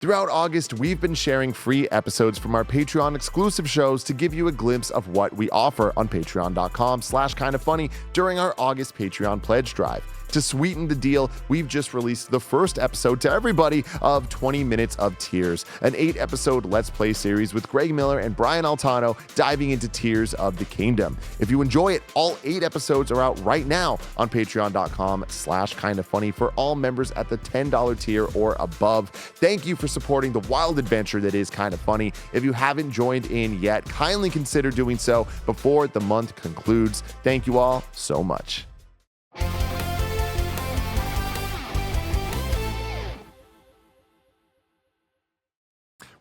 Throughout August, we've been sharing free episodes from our Patreon exclusive shows to give you a glimpse of what we offer on patreon.com/kindafunny during our August Patreon pledge drive. To sweeten the deal, we've just released the first episode to everybody of 20 Minutes of Tears, an 8-episode Let's Play series with Greg Miller and Brian Altano diving into Tears of the Kingdom. If you enjoy it, all 8 episodes are out right now on patreon.com/kindafunny for all members at the $10 tier or above. Thank you for supporting the wild adventure that is Kinda Funny. If you haven't joined in yet, kindly consider doing so before the month concludes. Thank you all so much.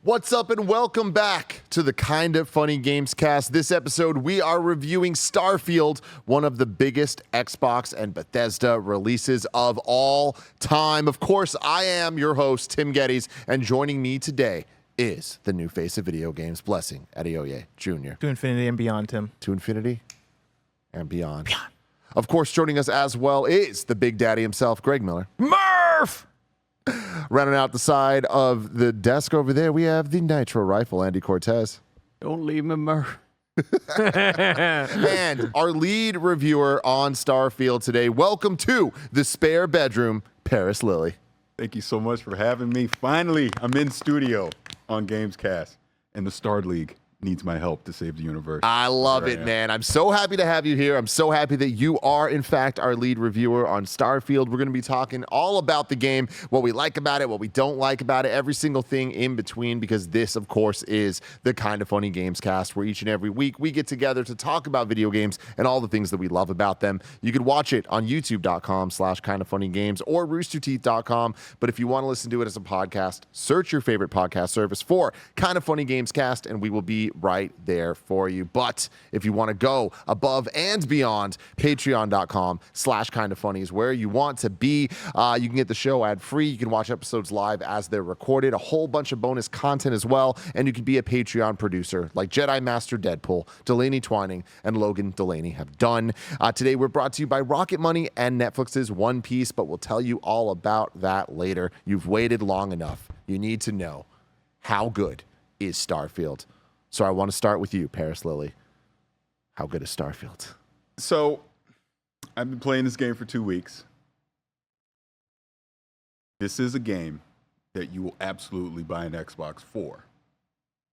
What's up and welcome back to the Kinda Funny Gamescast. This episode, we are reviewing Starfield, one of the biggest Xbox and Bethesda releases of all time. Of course, I am your host, Tim Geddes, and joining me today is the new face of video games, Blessing Adeoye Jr. To infinity and beyond, Tim. To infinity and beyond. Of course, joining us as well is the Big Daddy himself, Greg Miller. Murph! Running out the side of the desk over there, we have the Nitro Rifle, Andy Cortez. Don't leave me, Murph. And our lead reviewer on Starfield today, welcome to the spare bedroom, Parris Lilly. Thank you so much for having me. Finally, I'm in studio on Gamescast, and the Star League needs my help to save the universe. I love it, man. I'm so happy to have you here. I'm so happy that you are, in fact, our lead reviewer on Starfield. We're going to be talking all about the game, what we like about it, what we don't like about it, every single thing in between, because this, of course, is the Kinda Funny Gamescast, where each and every week we get together to talk about video games and all the things that we love about them. You can watch it on youtube.com/kindafunnygames or roosterteeth.com. But if you want to listen to it as a podcast, search your favorite podcast service for Kinda Funny Gamescast, and we will be right there for you. But if you want to go above and beyond, patreon.com/kindafunny is where you want to be. You can get the show ad free. You can watch episodes live as they're recorded, a whole bunch of bonus content as well. And you can be a Patreon producer like Jedi Master Deadpool, Delaney Twining, and Logan Delaney have done. Today we're brought to you by Rocket Money and Netflix's One Piece, but we'll tell you all about that later. You've waited long enough. You need to know, how good is Starfield? So I want to start with you, Parris Lilly. How good is Starfield? So, I've been playing this game for 2 weeks. This is a game that you will absolutely buy an Xbox for.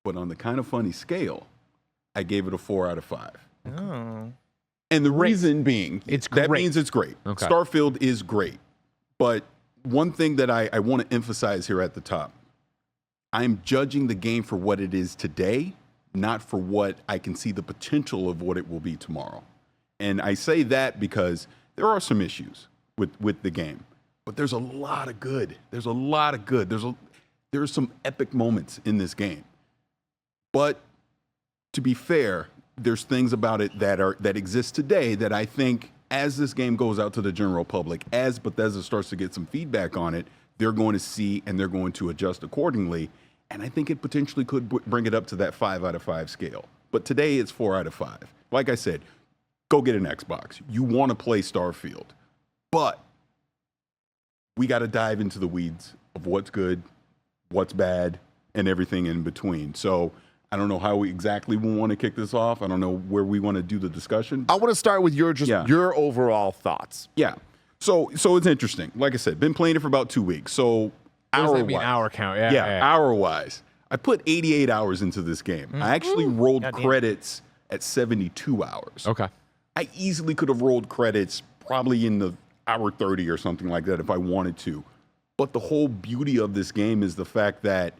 But on the Kinda Funny scale, I gave it a 4 out of 5. Oh. And the reason being, that means it's great. Okay. Starfield is great. But one thing that I want to emphasize here at the top, I'm judging the game for what it is today, not for what I can see the potential of what it will be tomorrow. And I say that because there are some issues with the game, but there's a lot of good. There's a lot of good. There's some epic moments in this game. But to be fair, there's things about it that exist today that I think, as this game goes out to the general public, as Bethesda starts to get some feedback on it, they're going to see and they're going to adjust accordingly. And I think it potentially could bring it up to that 5 out of 5 scale. But today it's 4 out of 5. Like I said, go get an Xbox. You want to play Starfield. But we got to dive into the weeds of what's good, what's bad, and everything in between. So I don't know how we exactly want to kick this off. I don't know where we want to do the discussion. I want to start with your overall thoughts. Yeah. So it's interesting. Like I said, been playing it for about 2 weeks. So Hour count, yeah. Hour-wise. I put 88 hours into this game. I actually rolled credits at 72 hours. Okay. I easily could have rolled credits probably in the hour 30 or something like that if I wanted to. But the whole beauty of this game is the fact that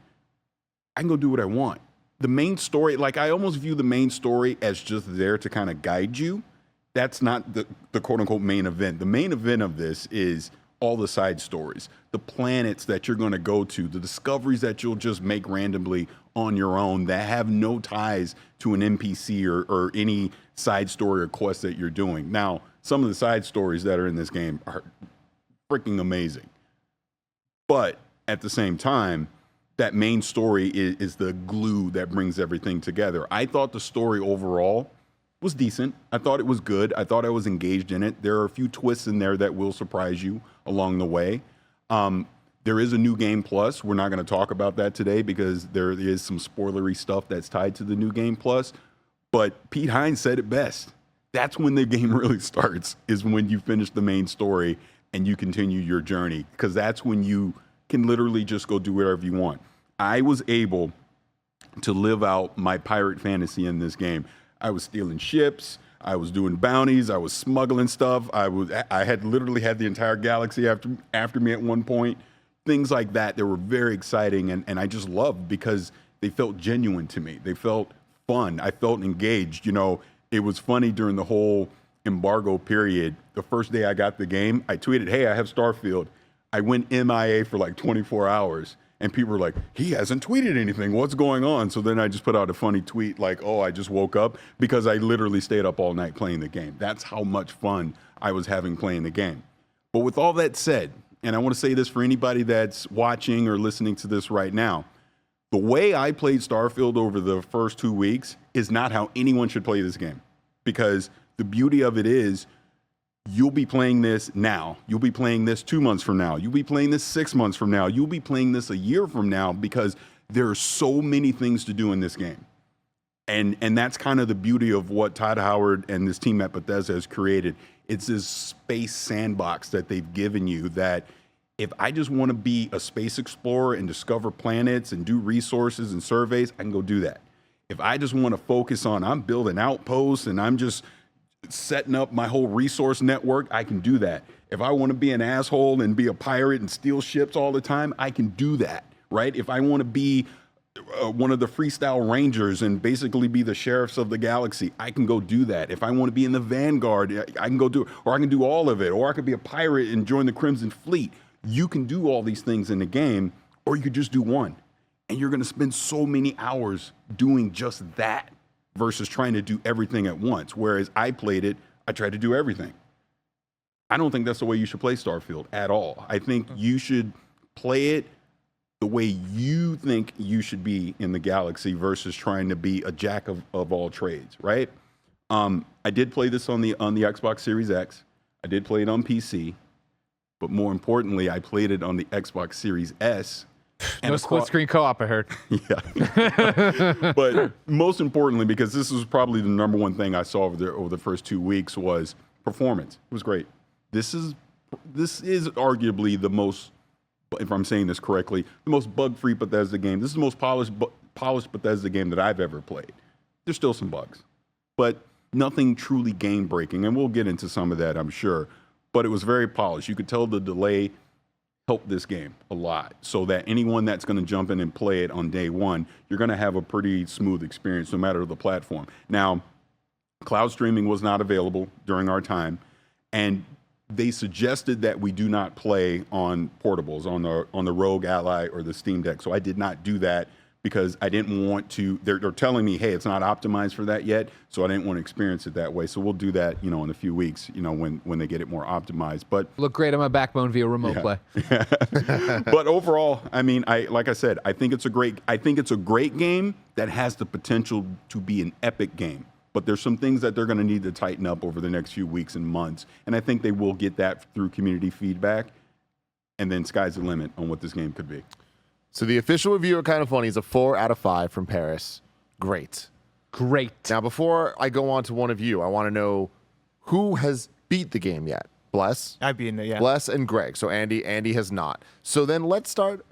I can go do what I want. The main story, like, I almost view the main story as just there to kind of guide you. That's not the quote-unquote main event. The main event of this is all the side stories, the planets that you're going to go to, the discoveries that you'll just make randomly on your own that have no ties to an NPC or any side story or quest that you're doing. Now, some of the side stories that are in this game are freaking amazing. But at the same time, that main story is the glue that brings everything together. I thought the story overall was decent. I thought it was good. I thought I was engaged in it. There are a few twists in there that will surprise you along the way. There is a new game plus. We're not going to talk about that today because there is some spoilery stuff that's tied to the new game plus. But Pete Hines said it best. That's when the game really starts, is when you finish the main story and you continue your journey, because that's when you can literally just go do whatever you want. I was able to live out my pirate fantasy in this game. I was stealing ships. I was doing bounties. I was smuggling stuff. I had literally had the entire galaxy after me at one point. Things like that were very exciting, and I just loved because they felt genuine to me. They felt fun. I felt engaged. You know, it was funny during the whole embargo period. The first day I got the game, I tweeted, "Hey, I have Starfield." I went MIA for like 24 hours, and people were like, "He hasn't tweeted anything. What's going on?" So then I just put out a funny tweet like, "Oh, I just woke up," because I literally stayed up all night playing the game. That's how much fun I was having playing the game. But with all that said, and I want to say this for anybody that's watching or listening to this right now, the way I played Starfield over the first 2 weeks is not how anyone should play this game. Because the beauty of it is, you'll be playing this now. You'll be playing this 2 months from now. You'll be playing this 6 months from now. You'll be playing this a year from now, because there are so many things to do in this game. And that's kind of the beauty of what Todd Howard and this team at Bethesda has created. It's this space sandbox that they've given you that if I just want to be a space explorer and discover planets and do resources and surveys, I can go do that. If I just want to focus on, I'm building outposts and I'm just setting up my whole resource network, I can do that. If I want to be an asshole and be a pirate and steal ships all the time, I can do that, right? If I want to be one of the freestyle rangers and basically be the sheriffs of the galaxy, I can go do that. If I want to be in the Vanguard, I can go do it, or I can do all of it, or I could be a pirate and join the Crimson Fleet. You can do all these things in the game, or you could just do one. And you're going to spend so many hours doing just that versus trying to do everything at once. Whereas I played it, I tried to do everything. I don't think that's the way you should play Starfield at all. I think you should play it the way you think you should be in the galaxy versus trying to be a jack of all trades, right? I did play this on the Xbox Series X. I did play it on PC. But more importantly, I played it on the Xbox Series S. And no split screen co-op, I heard. Yeah. But most importantly, because this was probably the number one thing I saw over the first 2 weeks, was performance. It was great. This is arguably the most, if I'm saying this correctly, the most bug-free Bethesda game. This is the most polished Bethesda game that I've ever played. There's still some bugs, but nothing truly game-breaking. And we'll get into some of that, I'm sure. But it was very polished. You could tell the delay helped this game a lot, so that anyone that's going to jump in and play it on day one, you're going to have a pretty smooth experience no matter the platform. Now, cloud streaming was not available during our time, and they suggested that we do not play on portables, on the Rogue Ally or the Steam Deck. So I did not do that because I didn't want to. They're telling me, hey, it's not optimized for that yet, so I didn't want to experience it that way. So we'll do that, in a few weeks, when they get it more optimized. But look great on my backbone via remote play. But overall, I mean, like I said, I think it's a great game that has the potential to be an epic game. But there's some things that they're going to need to tighten up over the next few weeks and months, and I think they will get that through community feedback. And then sky's the limit on what this game could be. So the official review of KindaFunny is a 4 out of 5 from Parris. Great. Now, before I go on to one of you, I want to know who has beat the game yet. Bless? I've beaten it, yeah. Bless and Greg. So Andy has not. So then let's start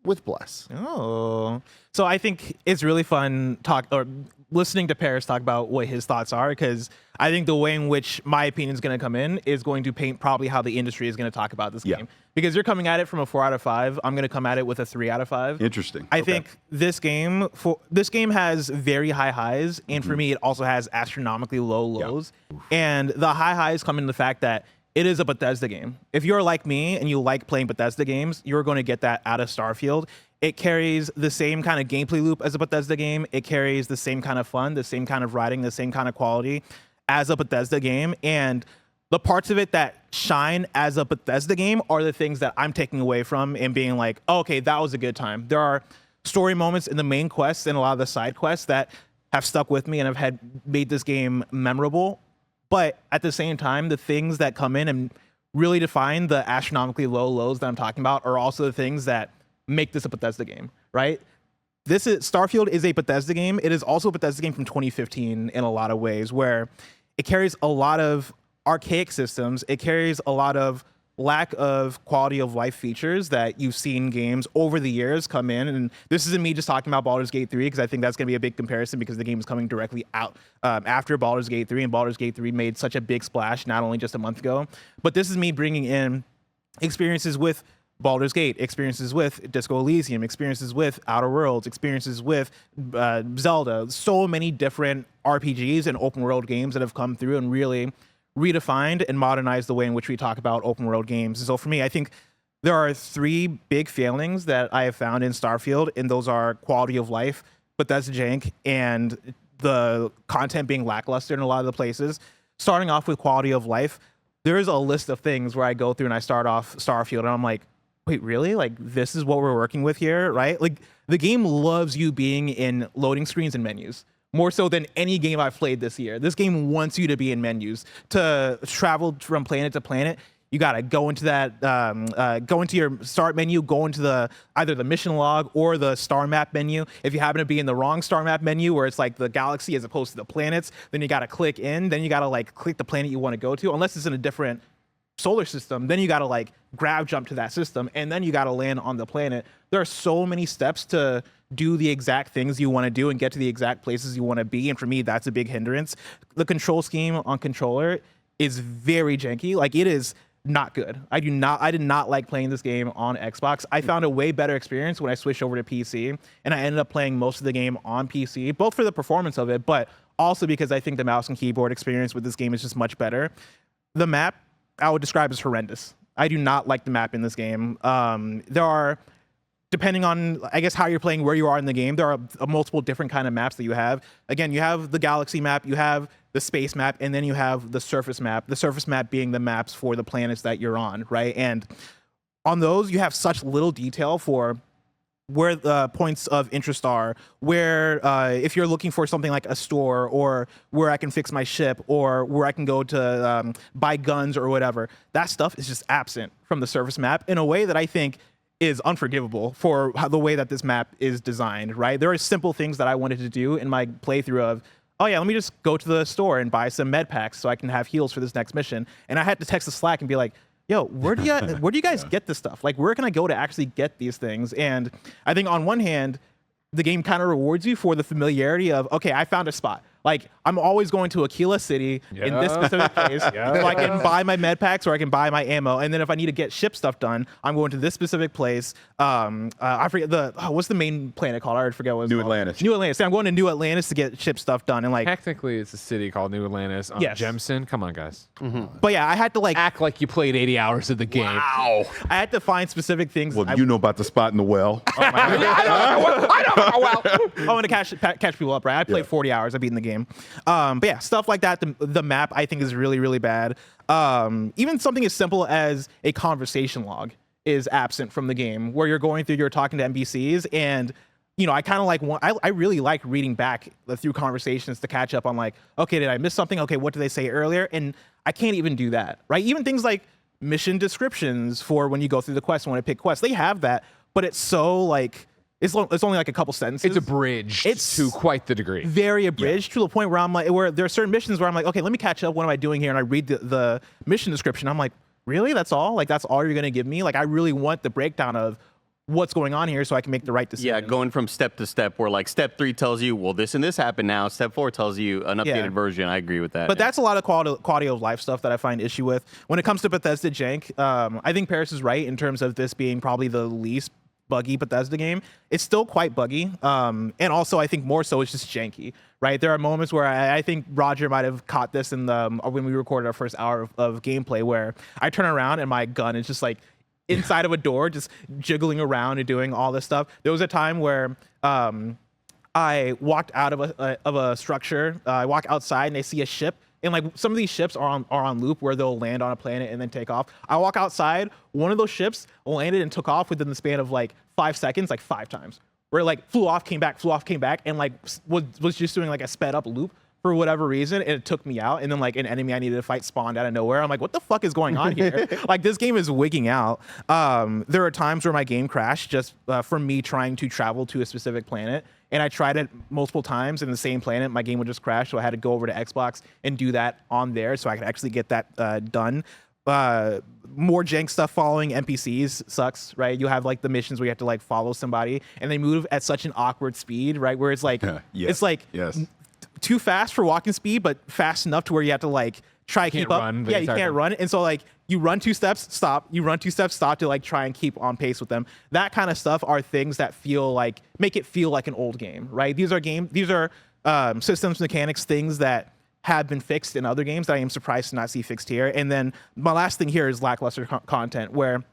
with Bless. Oh. So I think it's really fun listening to Parris talk about what his thoughts are, because I think the way in which my opinion is going to come in is going to paint probably how the industry is going to talk about this game. Because you're coming at it from a 4 out of 5. I'm going to come at it with a 3 out of 5. Interesting. I think this game has very high highs, and for me, it also has astronomically low lows. Yeah. And the high highs come in the fact that it is a Bethesda game. If you're like me and you like playing Bethesda games, you're going to get that out of Starfield. It carries the same kind of gameplay loop as a Bethesda game. It carries the same kind of fun, the same kind of writing, the same kind of quality as a Bethesda game. And the parts of it that shine as a Bethesda game are the things that I'm taking away from and being like, oh, okay, that was a good time. There are story moments in the main quests and a lot of the side quests that have stuck with me and made this game memorable. But at the same time, the things that come in and really define the astronomically low lows that I'm talking about are also the things that make this a Bethesda game, right? Starfield is a Bethesda game. It is also a Bethesda game from 2015 in a lot of ways, where it carries a lot of archaic systems. It carries a lot of lack of quality of life features that you've seen games over the years come in. And this isn't me just talking about Baldur's Gate 3, because I think that's going to be a big comparison, because the game is coming directly out after Baldur's Gate 3, and Baldur's Gate 3 made such a big splash not only just a month ago, but this is me bringing in experiences with Baldur's Gate, experiences with Disco Elysium, experiences with Outer Worlds, experiences with Zelda. So many different RPGs and open world games that have come through and really redefined and modernized the way in which we talk about open world games. So for me, I think there are 3 big failings that I have found in Starfield, and those are quality of life, Bethesda jank, and the content being lackluster in a lot of the places. Starting off with quality of life, there is a list of things where I go through and I start off Starfield and I'm like, wait, really? Like, this is what we're working with here, right? Like, the game loves you being in loading screens and menus, more so than any game I've played this year. This game wants you to be in menus. To travel from planet to planet, you gotta go into that, go into your start menu, go into either the mission log or the star map menu. If you happen to be in the wrong star map menu, where it's like the galaxy as opposed to the planets, then you gotta click in, then you gotta like click the planet you wanna go to, unless it's in a different solar system, then you gotta like grab jump to that system, and then you gotta land on the planet. There are so many steps to do the exact things you want to do and get to the exact places you want to be, and for me, that's a big hindrance. The control scheme on controller is very janky. Like, it is not good. I did not like playing this game on Xbox. I found a way better experience when I switched over to PC, and I ended up playing most of the game on PC, both for the performance of it, but also because I think the mouse and keyboard experience with this game is just much better. The map I would describe as horrendous. I do not like the map in this game. There are, depending on, I guess, how you're playing, where you are in the game, there are multiple different kind of maps that you have. Again, you have the galaxy map, you have the space map, and then you have the surface map. The surface map being the maps for the planets that you're on, right? And on those, you have such little detail for where the points of interest are, where if you're looking for something like a store, or where I can fix my ship, or where I can go to buy guns or whatever, that stuff is just absent from the surface map in a way that I think is unforgivable for the way that this map is designed, right? There are simple things that I wanted to do in my playthrough of, oh yeah, let me just go to the store and buy some med packs so I can have heals for this next mission. And I had to text the Slack and be like, yo, where do you guys get this stuff? Like, where can I go to actually get these things? And I think on one hand, the game kind of rewards you for the familiarity of, okay, I found a spot. Like, I'm always going to Aquila City in this specific place so I can buy my med packs or I can buy my ammo. And then if I need to get ship stuff done, I'm going to this specific place. I forget what's the main planet called? I already forget what it's New called. Atlantis. New Atlantis. I'm going to New Atlantis to get ship stuff done. And like, Technically, it's a city called New Atlantis on Yes. Jemison. Come on, guys. but yeah, I had to like, Act like you played 80 hours of the game. Wow. I had to find specific things. Well, you know about the spot in the well. I want to catch people up, right? I played 40 hours. I've beaten the game. But yeah, stuff like that. The map, I think, is really, really bad. Even something as simple as a conversation log is absent from the game, where you're going through, you're talking to NPCs, and I kind of like I really like reading back through conversations to catch up on like, okay, did I miss something? Okay, what did they say earlier? And I can't even do that, right? Even things like mission descriptions for when you go through the quest, when I pick quests, they have that, but it's so like, it's only like a couple sentences. It's abridged to quite the degree. Very abridged to the point where I'm like, where there are certain missions where I'm like, okay, let me catch up. What am I doing here? And I read the mission description. I'm like, really? That's all? Like, that's all you're going to give me? Like, I really want the breakdown of what's going on here so I can make the right decision. Yeah, going from step to step, where like step 3 tells you, well, this and this happened now. Step 4 tells you an updated version. I agree with that. But that's a lot of quality of life stuff that I find issue with. When it comes to Bethesda jank, I think Parris is right in terms of this being probably the least buggy Bethesda game. It's still quite buggy. And also I think more so it's just janky, right? There are moments where I think Roger might have caught this in when we recorded our first hour of gameplay, where I turn around and my gun is just like inside of a door, just jiggling around and doing all this stuff. There was a time where I walked out of a structure. I walk outside and I see a ship. And like some of these ships are on loop where they'll land on a planet and then take off. I walk outside, one of those ships landed and took off within the span of like 5 seconds, like 5 times. Where it like flew off, came back, and like was just doing like a sped up loop for whatever reason, and it took me out. And then like an enemy I needed to fight spawned out of nowhere. I'm like, what the fuck is going on here? Like this game is wigging out. There are times where my game crashed just from me trying to travel to a specific planet. And I tried it multiple times in the same planet. My game would just crash. So I had to go over to Xbox and do that on there so I could actually get that done. More jank stuff following NPCs sucks, right? You have like the missions where you have to like follow somebody and they move at such an awkward speed, right? Where it's like, it's like too fast for walking speed, but fast enough to where you have to like try to keep up. Yeah, you can't run. And so like you run 2 steps, stop. You run 2 steps, stop to like try and keep on pace with them. That kind of stuff are things that feel like, make it feel like an old game, right? These are systems, mechanics, things that have been fixed in other games that I am surprised to not see fixed here. And then my last thing here is lackluster content where,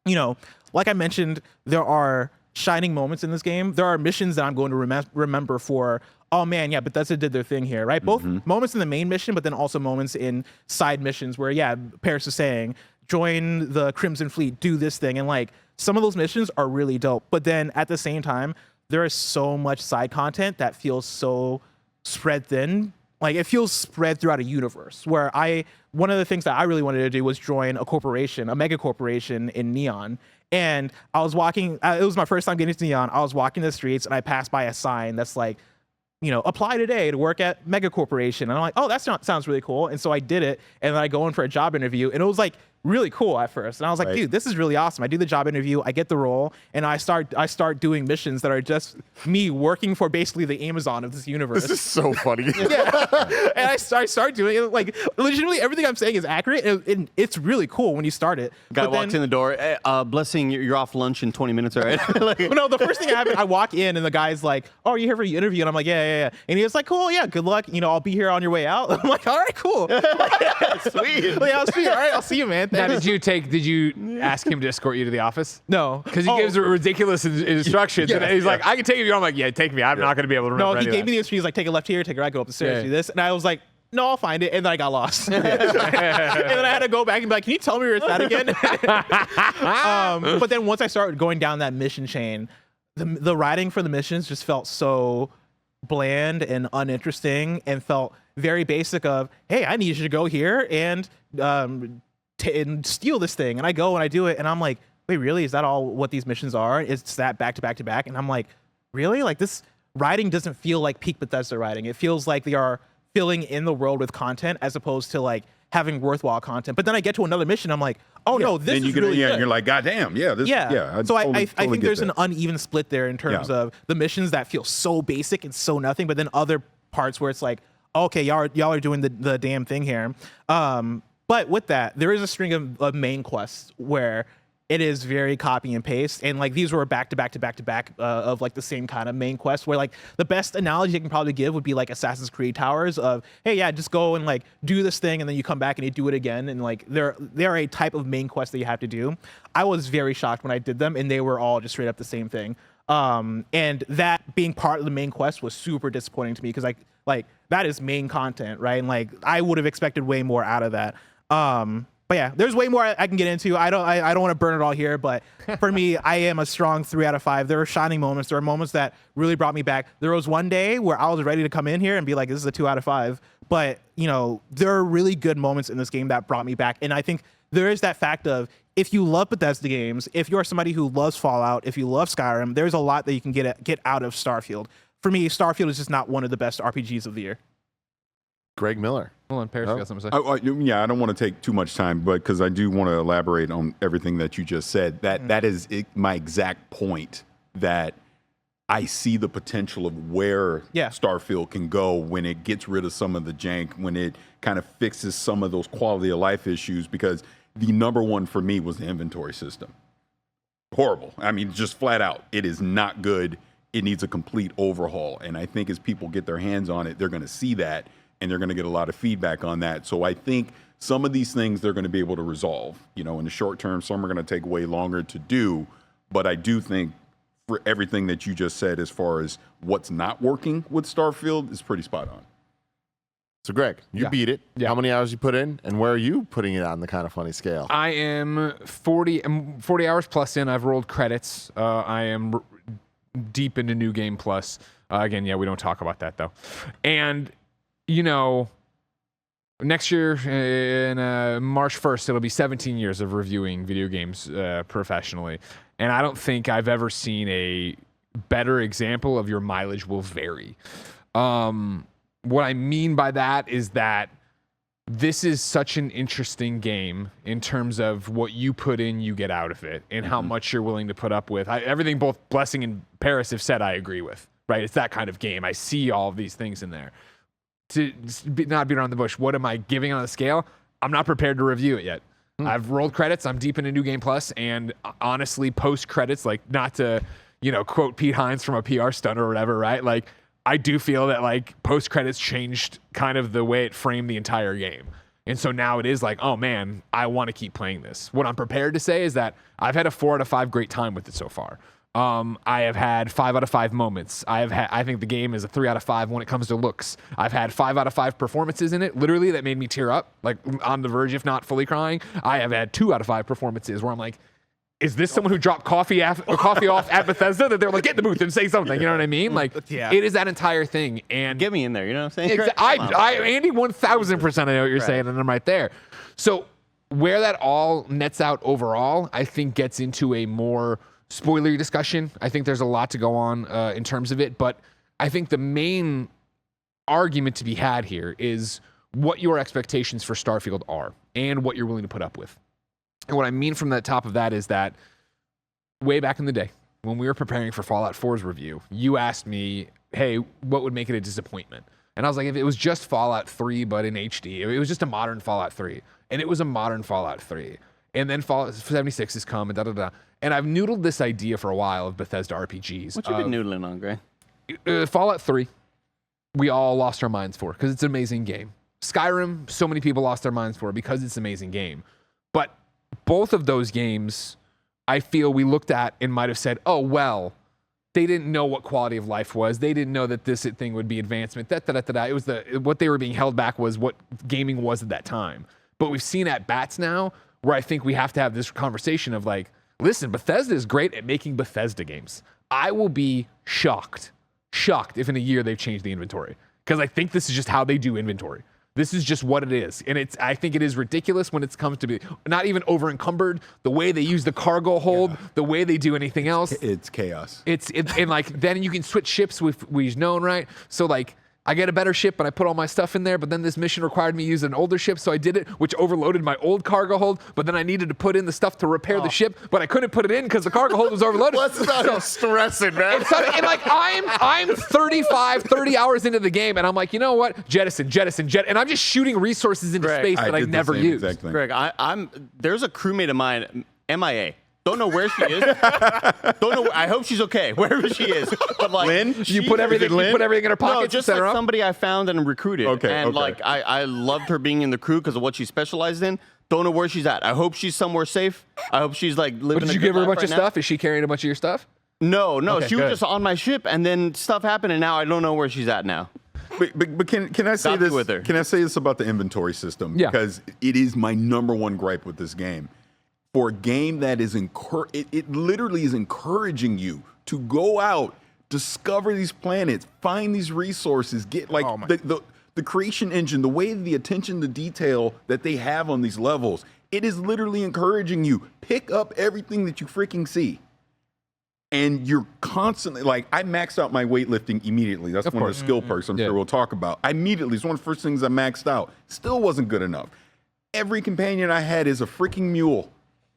you know, like I mentioned, there are shining moments in this game. There are missions that I'm going to remember for, oh man, yeah, Bethesda did their thing here, right? Both moments in the main mission, but then also moments in side missions where, yeah, Parris is saying, join the Crimson Fleet, do this thing. And like some of those missions are really dope. But then at the same time, there is so much side content that feels so spread thin. Like it feels spread throughout a universe where one of the things that I really wanted to do was join a corporation, a mega corporation in Neon. And I was walking, it was my first time getting to Neon. I was walking the streets and I passed by a sign that's like, you know, apply today to work at mega corporation. And I'm like, oh, sounds really cool. And so I did it. And then I go in for a job interview and it was like really cool at first. And I was like, dude, this is really awesome. I do the job interview, I get the role, and I start doing missions that are just me working for basically the Amazon of this universe. This is so funny. And I start doing it. Like legitimately everything I'm saying is accurate. And it's really cool when you start it. Guy walks in the door, blessing, you're off lunch in 20 minutes, all right? Like, no, the first thing that happened, I walk in and the guy's like, oh, are you here for the interview? And I'm like, yeah. And he was like, cool, yeah, good luck. You know, I'll be here on your way out. I'm like, all right, cool. Sweet. Like, sweet. All right, I'll see you, man. Now, did you ask him to escort you to the office? No. Because he gives ridiculous instructions. And he's like, I can take you. I'm like, yeah, take me. I'm not going to be able to remember. No, he gave me the instructions. He's like, take a left here, take a right, go up the stairs, do this. And I was like, no, I'll find it. And then I got lost. And then I had to go back and be like, can you tell me where it's at again? But then once I started going down that mission chain, the writing for the missions just felt so bland and uninteresting and felt very basic of, hey, I need you to go here and steal this thing. And I go and I do it. And I'm like, wait, really? Is that all what these missions are? It's that back to back to back. And I'm like, really? Like this writing doesn't feel like peak Bethesda writing. It feels like they are filling in the world with content as opposed to like having worthwhile content. But then I get to another mission. I'm like, oh no, this is really good. And you're like, God damn, this, So I think there's an uneven split there in terms of the missions that feel so basic and so nothing, but then other parts where it's like, okay, y'all are doing the damn thing here. But with that, there is a string of main quests where it is very copy and paste, and like these were back to back to back to back of like the same kind of main quest. Where like the best analogy I can probably give would be like Assassin's Creed Towers of, hey, yeah, just go and like do this thing, and then you come back and you do it again, and like they're a type of main quest that you have to do. I was very shocked when I did them, and they were all just straight up the same thing. And that being part of the main quest was super disappointing to me because like that is main content, right? And like I would have expected way more out of that. But yeah, there's way more I can get into. I don't want to burn it all here, but for me, I am a strong 3 out of 5. There are shining moments. There are moments that really brought me back. There was one day where I was ready to come in here and be like, this is a 2 out of 5. But you know, there are really good moments in this game that brought me back. And I think there is that fact of, if you love Bethesda games, if you're somebody who loves Fallout, if you love Skyrim, there's a lot that you can get out of Starfield. For me, Starfield is just not one of the best RPGs of the year. Greg Miller. Hold on, Parris, you got something to say? I don't want to take too much time, but because I do want to elaborate on everything that you just said. That is my exact point, that I see the potential of where Starfield can go when it gets rid of some of the jank, when it kind of fixes some of those quality of life issues, because the number one for me was the inventory system. Horrible. I mean, just flat out, it is not good. It needs a complete overhaul. And I think as people get their hands on it, they're going to see that, and they're going to get a lot of feedback on that. So I think some of these things they're going to be able to resolve. You know, in the short term, some are going to take way longer to do. But I do think for everything that you just said as far as what's not working with Starfield is pretty spot on. So Greg, you beat it. How many hours you put in, and where are you putting it on the KindaFunny scale? I am 40 hours plus in. I've rolled credits. I am deep into New Game Plus. Again, we don't talk about that though. And you know, next year in March 1st, it'll be 17 years of reviewing video games professionally. And I don't think I've ever seen a better example of your mileage will vary. What I mean by that is that this is such an interesting game in terms of what you put in, you get out of it, and how much you're willing to put up with. Everything both Blessing and Parris have said I agree with, right? It's that kind of game. I see all of these things in there. To not beat around the bush, what am I giving on the scale? I'm not prepared to review it yet. I've rolled credits. I'm deep into New Game Plus, and honestly, post credits, like, not to, quote Pete Hines from a PR stunt or whatever, right? Like, I do feel that like post credits changed kind of the way it framed the entire game. And so now it is like, oh man, I want to keep playing this. What I'm prepared to say is that I've had a 4 out of 5 great time with it so far. I have had 5 out of 5 moments. I think the game is a 3 out of 5 when it comes to looks. I've had 5 out of 5 performances in it, literally, that made me tear up, like on the verge, if not fully crying. I have had 2 out of 5 performances where I'm like, is this someone who dropped coffee off at Bethesda that they're like, get in the booth and say something? You know what I mean? Like, it is that entire thing. And get me in there. You know what I'm saying? Andy, 1,000%. I know what you're saying, and I'm right there. So where that all nets out overall, I think gets into a more spoilery discussion. I think there's a lot to go on in terms of it, but I think the main argument to be had here is what your expectations for Starfield are and what you're willing to put up with. And what I mean from the top of that is that way back in the day, when we were preparing for Fallout 4's review, you asked me, hey, what would make it a disappointment? And I was like, if it was just Fallout 3, but in HD, it was just a modern Fallout 3. And it was a modern Fallout 3. And then Fallout 76 has come and da-da-da. And I've noodled this idea for a while of Bethesda RPGs. What you been noodling on, Gray? Fallout 3, we all lost our minds for because it's an amazing game. Skyrim, so many people lost their minds for because it's an amazing game. But both of those games, I feel we looked at and might have said, oh, well, they didn't know what quality of life was. They didn't know that this thing would be advancement. It was what they were being held back was what gaming was at that time. But we've seen at bats now where I think we have to have this conversation of like, listen, Bethesda is great at making Bethesda games. I will be shocked if in a year they've changed the inventory, because I think this is just how they do inventory. This is just what it is. And I think it is ridiculous when it comes to be not even over encumbered, the way they use the cargo hold, the way they do anything else. It's chaos. And like, then you can switch ships we've known, right? So like, I get a better ship, but I put all my stuff in there, but then this mission required me to use an older ship, so I did it, which overloaded my old cargo hold, but then I needed to put in the stuff to repair the ship, but I couldn't put it in because the cargo hold was overloaded. What's about stressing, man? And like, I'm 30 hours into the game, and I'm like, you know what? Jettison, and I'm just shooting resources into space that I've never used. Greg, there's a crewmate of mine, MIA. Don't know where she is. Don't know. I hope she's okay, wherever she is. But like, Lynn? You put everything in her pocket. No, just like somebody I found and recruited. Like I loved her being in the crew because of what she specialized in. Don't know where she's at. I hope she's somewhere safe. I hope she's like living. But did you give her a bunch of stuff? Is she carrying a bunch of your stuff? No. Okay, she was just on my ship, and then stuff happened, and now I don't know where she's at now. But can I say this? With her. Can I say this about the inventory system? Yeah. Because it is my #1 gripe with this game. For a game that is it literally is encouraging you to go out, discover these planets, find these resources, get like the creation engine, the way the attention to detail that they have on these levels. It is literally encouraging you pick up everything that you freaking see. And you're constantly like, I maxed out my weightlifting immediately. That's one of the skill perks I'm sure we'll talk about. It's one of the first things I maxed out. Still wasn't good enough. Every companion I had is a freaking mule.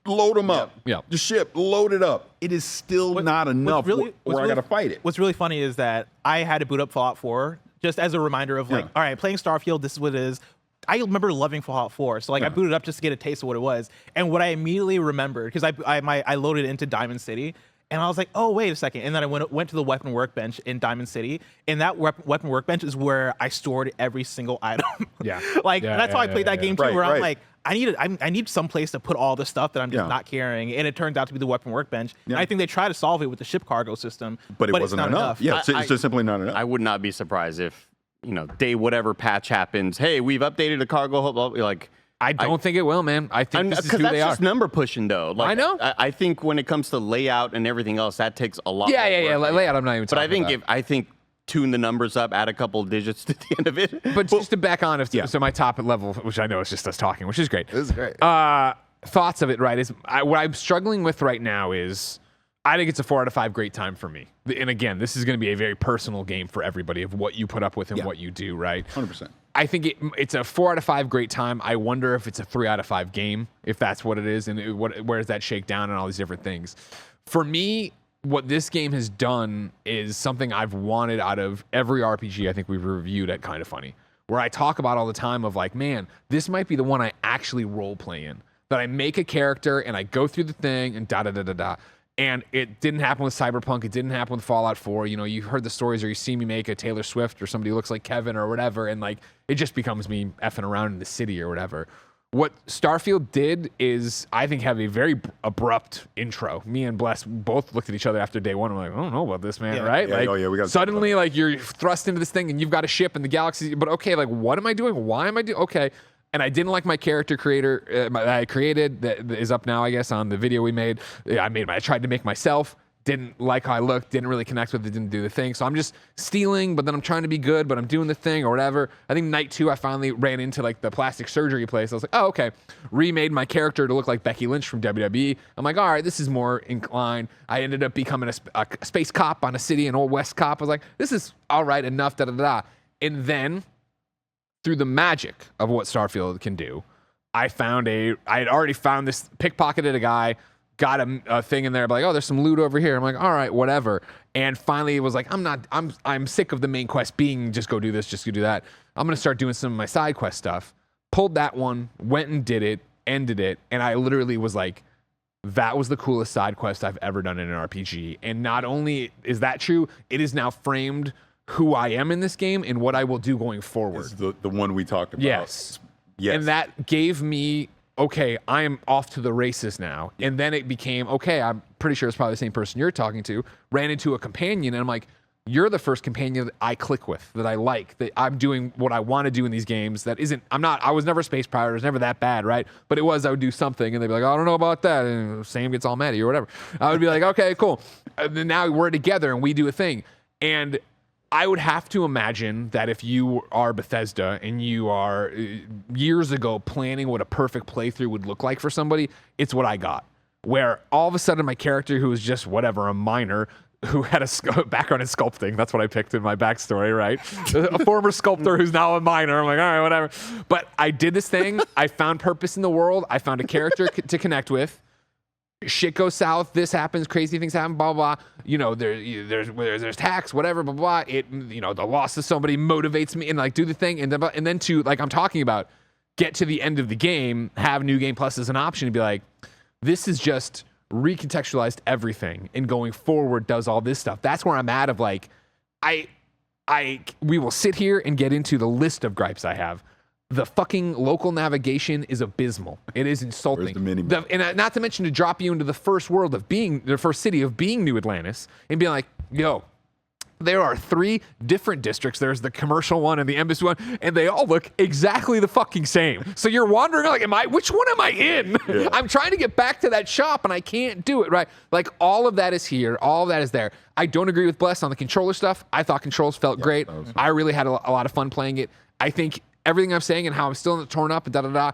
Load them up. Yeah. The ship, load it up. It is still not enough where I got to fight it. What's really funny is that I had to boot up Fallout 4 just as a reminder of like, all right, playing Starfield, this is what it is. I remember loving Fallout 4, so like I booted up just to get a taste of what it was. And what I immediately remembered, because I loaded into Diamond City, and I was like, oh, wait a second. And then I went to the weapon workbench in Diamond City, and that weapon workbench is where I stored every single item. That's how I played that game too, where I'm like, I need some place to put all the stuff that I'm just not carrying, and it turns out to be the weapon workbench. And I think they try to solve it with the ship cargo system, but it wasn't enough. Yeah, it's just simply not enough. I would not be surprised if, day whatever patch happens, hey, we've updated the cargo hold, like. I don't think it will, man. I think this is who they are. Because that's just number pushing, though. Like, I know. I think when it comes to layout and everything else, that takes a lot. Yeah. Layout, I'm not even talking about. But I think tune the numbers up, add a couple of digits to the end of it. But just to back on, so my top level, which I know is just us talking, which is great. This is great. Thoughts of it, right? What I'm struggling with right now is I think it's a 4 out of 5 great time for me. And again, this is going to be a very personal game for everybody of what you put up with and what you do, right? 100%. I think it's a 4 out of 5 great time. I wonder if it's a 3 out of 5 game, if that's what it is, and where does that shake down and all these different things. For me, what this game has done is something I've wanted out of every RPG I think we've reviewed at KindaFunny, where I talk about all the time of like, man, this might be the one I actually role play in. That I make a character and I go through the thing and da-da-da-da-da. And it didn't happen with Cyberpunk. It didn't happen with Fallout 4. You know, you've heard the stories or you see me make a Taylor Swift or somebody who looks like Kevin or whatever. And like, it just becomes me effing around in the city or whatever. What Starfield did is, I think, have a very abrupt intro. Me and Bless both looked at each other after day one. We're like, I don't know about this, man, right? Yeah, like, we got suddenly, like, you're thrust into this thing and you've got a ship in the galaxy. But okay, like, what am I doing? Why am I doing? Okay. And I didn't like my character creator that I created that is up now, I guess, on the video we made. I tried to make myself. Didn't like how I looked. Didn't really connect with it. Didn't do the thing. So I'm just stealing, but then I'm trying to be good, but I'm doing the thing or whatever. I think night 2, I finally ran into like the plastic surgery place. I was like, oh, okay. Remade my character to look like Becky Lynch from WWE. I'm like, all right, this is more inclined. I ended up becoming a space cop on a city, an old West cop. I was like, this is all right enough, da-da-da. And then through the magic of what Starfield can do, I had already found this, pickpocketed a guy, got a thing in there, like, oh, there's some loot over here. I'm like, all right, whatever. And finally it was like, I'm sick of the main quest being just go do this, just go do that. I'm going to start doing some of my side quest stuff. Pulled that one, went and did it, ended it. And I literally was like, that was the coolest side quest I've ever done in an RPG. And not only is that true, it is now framed who I am in this game and what I will do going forward. This is the one we talked about. Yes. And that gave me, okay, I am off to the races now. And then it became, okay, I'm pretty sure it's probably the same person you're talking to, ran into a companion, and I'm like, you're the first companion that I click with, that I like, that I'm doing what I want to do in these games. I was never a space pirate, it was never that bad, right? But I would do something, and they'd be like, I don't know about that, and Sam gets all mad at you or whatever. I would be like, okay, cool. And then now we're together, and we do a thing. And I would have to imagine that if you are Bethesda and you are years ago planning what a perfect playthrough would look like for somebody, it's what I got. Where all of a sudden my character, who was just whatever, a miner, who had a background in sculpting, that's what I picked in my backstory, right? A former sculptor who's now a miner. I'm like, all right, whatever. But I did this thing. I found purpose in the world. I found a character to connect with. Shit goes south, this happens, crazy things happen, blah, blah, blah. You know, there's tax, whatever, blah, blah, blah. It, you know, the loss of somebody motivates me and like do the thing. And then to, like I'm talking about, get to the end of the game, have New Game Plus as an option and be like, this is just recontextualized everything and going forward does all this stuff. That's where I'm at of like, we will sit here and get into the list of gripes I have. The fucking local navigation is abysmal. It is insulting. And not to mention to drop you into the first city of being New Atlantis and being like, yo, there are 3 different districts. There's the commercial one and the embassy one, and they all look exactly the fucking same. So you're wondering like, which one am I in? Yeah. I'm trying to get back to that shop and I can't do it, right? Like all of that is here. All of that is there. I don't agree with Bless on the controller stuff. I thought controls felt great. I really had a lot of fun playing it. I think everything I'm saying and how I'm still torn up and da-da-da,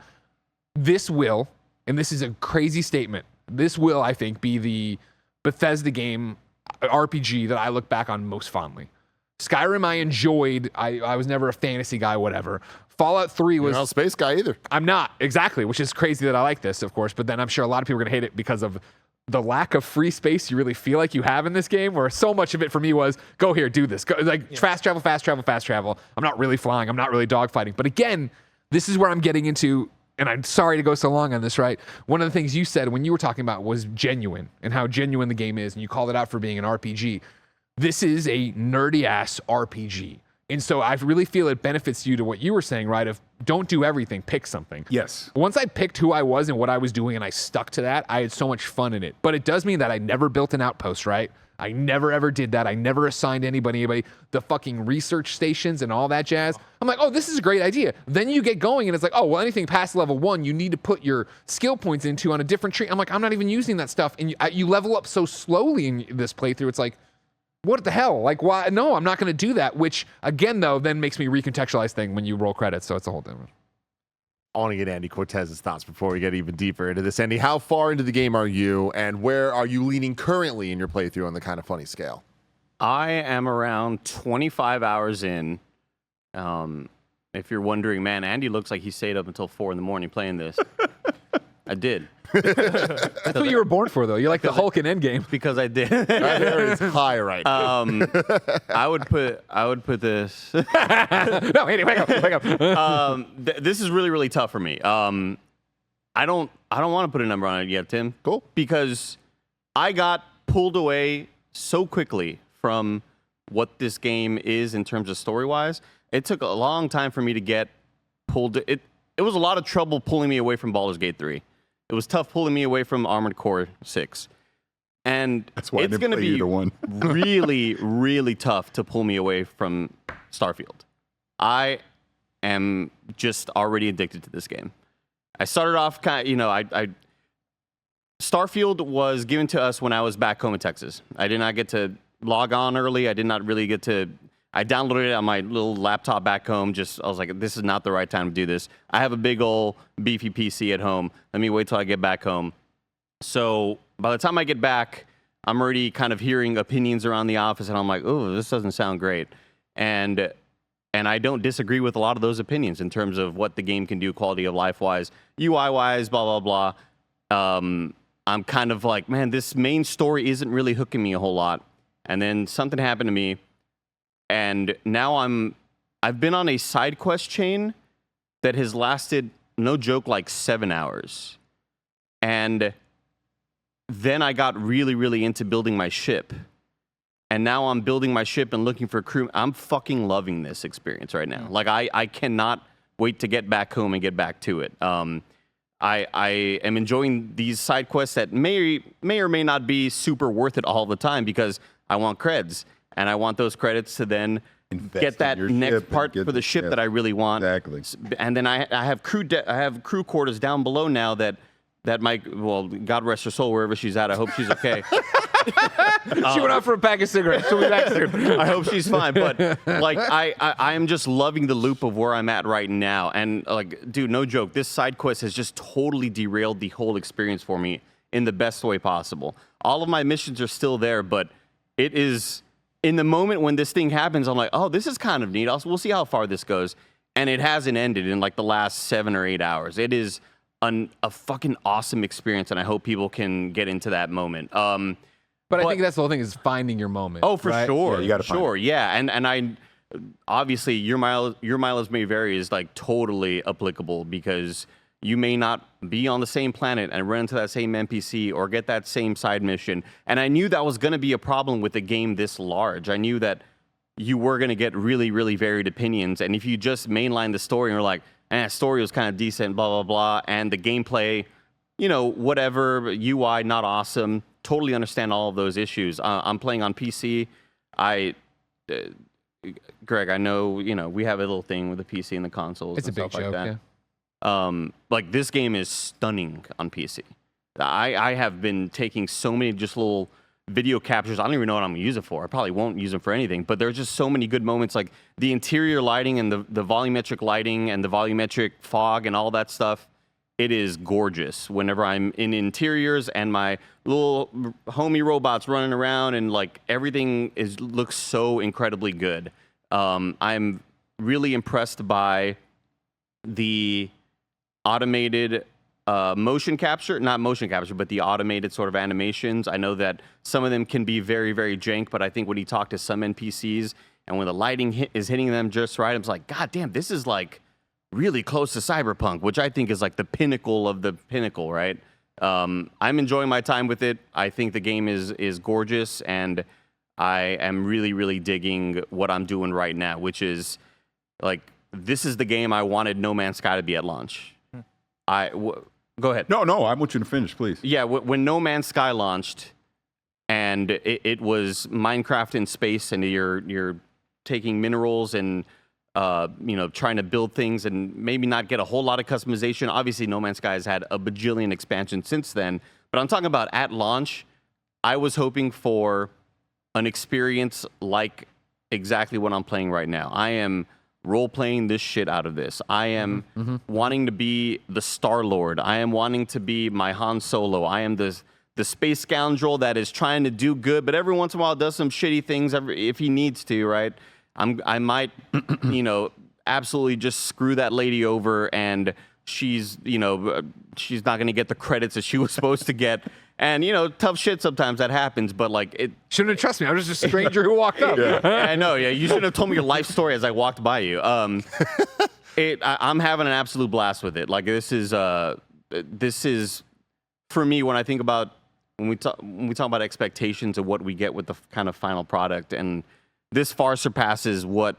this will, and this is a crazy statement, this will, I think, be the Bethesda game RPG that I look back on most fondly. Skyrim I enjoyed. I was never a fantasy guy, whatever. Fallout 3 was... You're not a space guy either. I'm not, exactly, which is crazy that I like this, of course, but then I'm sure a lot of people are going to hate it because of the lack of free space you really feel like you have in this game, where so much of it for me was, go here, do this. Go, like, fast travel, fast travel, fast travel. I'm not really flying. I'm not really dogfighting. But again, this is where I'm getting into, and I'm sorry to go so long on this, right? One of the things you said when you were talking about was genuine, and how genuine the game is, and you called it out for being an RPG. This is a nerdy-ass RPG. And so I really feel it benefits you to what you were saying, right? Of don't do everything, pick something. Yes. Once I picked who I was and what I was doing and I stuck to that, I had so much fun in it. But it does mean that I never built an outpost, right? I never ever did that. I never assigned anybody the fucking research stations and all that jazz. I'm like, oh, this is a great idea. Then you get going and it's like, oh, well, anything past level 1, you need to put your skill points into on a different tree. I'm like, I'm not even using that stuff. And you level up so slowly in this playthrough. It's like, what the hell? Like, why? No, I'm not going to do that. Which, again, though, then makes me recontextualize things when you roll credits. So it's a whole different. I want to get Andy Cortez's thoughts before we get even deeper into this. Andy, how far into the game are you, and where are you leaning currently in your playthrough on the KindaFunny scale? I am around 25 hours in. If you're wondering, man, Andy looks like he stayed up until 4 a.m. playing this. I did. That's what you were born for, though. You're like the Hulk in Endgame. Because I did. That hair is high right now. I would put this. No, Andy, wake up. This is really, really tough for me. I don't want to put a number on it yet, Tim. Cool. Because I got pulled away so quickly from what this game is in terms of story-wise. It took a long time for me to get pulled. It was a lot of trouble pulling me away from Baldur's Gate 3. It was tough pulling me away from Armored Core 6. And That's why it's going to be really, really tough to pull me away from Starfield. I am just already addicted to this game. I started off Starfield was given to us when I was back home in Texas. I did not get to log on early. I did not really get to... I downloaded it on my little laptop back home. I was like, this is not the right time to do this. I have a big old beefy PC at home. Let me wait till I get back home. So by the time I get back, I'm already kind of hearing opinions around the office, and I'm like, oh, this doesn't sound great. And I don't disagree with a lot of those opinions in terms of what the game can do, quality of life-wise, UI-wise, blah, blah, blah. I'm kind of like, man, this main story isn't really hooking me a whole lot. And then something happened to me. And now I've been on a side quest chain that has lasted, no joke, like 7 hours. And then I got really, really into building my ship. And now I'm building my ship and looking for crew. I'm fucking loving this experience right now. Like, I cannot wait to get back home and get back to it. I am enjoying these side quests that may or may not be super worth it all the time because I want creds. And I want those credits to then get that next part for the ship that I really want. Exactly. And then I have crew quarters down below now that might, well, God rest her soul wherever she's at. I hope she's okay. She went out for a pack of cigarettes. She'll be back soon. I hope she's fine. But like, I am just loving the loop of where I'm at right now. And like, dude, no joke. This side quest has just totally derailed the whole experience for me in the best way possible. All of my missions are still there, but it is... In the moment when this thing happens, I'm like, oh, this is kind of neat. We'll see how far this goes. And it hasn't ended in like the last 7 or 8 hours. It is a fucking awesome experience, and I hope people can get into that moment. But I think that's the whole thing is finding your moment. Oh, for right? sure. Yeah, you got to sure. Yeah, and I obviously your mileage may vary is like totally applicable because you may not be on the same planet and run into that same NPC or get that same side mission. And I knew that was going to be a problem with a game this large. I knew that you were going to get really, really varied opinions. And if you just mainline the story and you're like, story was kind of decent, blah, blah, blah, and the gameplay, whatever, UI, not awesome, totally understand all of those issues. I'm playing on PC. Greg, I know, we have a little thing with the PC and the consoles. It's a big joke, yeah. Like this game is stunning on PC. I have been taking so many just little video captures. I don't even know what I'm gonna use it for. I probably won't use them for anything, but there's just so many good moments, like the interior lighting and the volumetric lighting and the volumetric fog and all that stuff. It is gorgeous whenever I'm in interiors and my little homie robots running around and like everything looks so incredibly good. I'm really impressed by the automated motion capture, not motion capture, but the automated sort of animations. I know that some of them can be very, very jank, but I think when you talk to some NPCs and when the lighting is hitting them just right, I'm just like, God damn, this is like really close to Cyberpunk, which I think is like the pinnacle of the pinnacle, right? I'm enjoying my time with it. I think the game is gorgeous, and I am really, really digging what I'm doing right now, which is like, this is the game I wanted No Man's Sky to be at launch. Go ahead. No, I want you to finish, please. Yeah, when No Man's Sky launched, and it was Minecraft in space, and you're taking minerals and trying to build things and maybe not get a whole lot of customization. Obviously, No Man's Sky has had a bajillion expansions since then, but I'm talking about at launch. I was hoping for an experience like exactly what I'm playing right now. I am role-playing this shit out of this. I am wanting to be the Star-Lord. I am wanting to be my Han Solo. I am the space scoundrel that is trying to do good, but every once in a while does some shitty things if he needs to, right? I might, absolutely just screw that lady over, and she's not going to get the credits that she was supposed to get. And, tough shit sometimes that happens, but it Shouldn't have trusted me. I was just a stranger who walked up. I know. Yeah, you should have told me your life story as I walked by you. I'm having an absolute blast with it. This is for me when I think about when we talk about expectations of what we get with the kind of final product, and this far surpasses what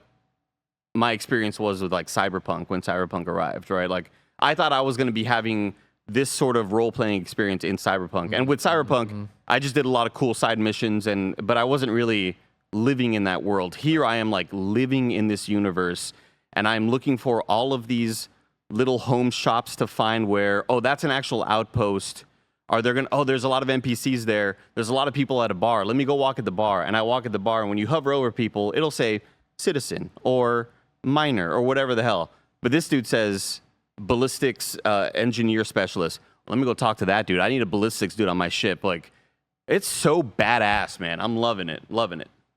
my experience was with Cyberpunk when Cyberpunk arrived. Right, I thought I was going to be having this sort of role-playing experience in Cyberpunk. And with Cyberpunk, I just did a lot of cool side missions, but I wasn't really living in that world. Here I am living in this universe, and I'm looking for all of these little home shops to find where, that's an actual outpost. There's a lot of NPCs there. There's a lot of people at a bar. Let me go walk at the bar. And I walk at the bar, and when you hover over people, it'll say citizen or miner or whatever the hell. But this dude says ballistics engineer specialist. Let me go talk to that dude. I need a ballistics dude on my ship. It's so badass, man. I'm loving it.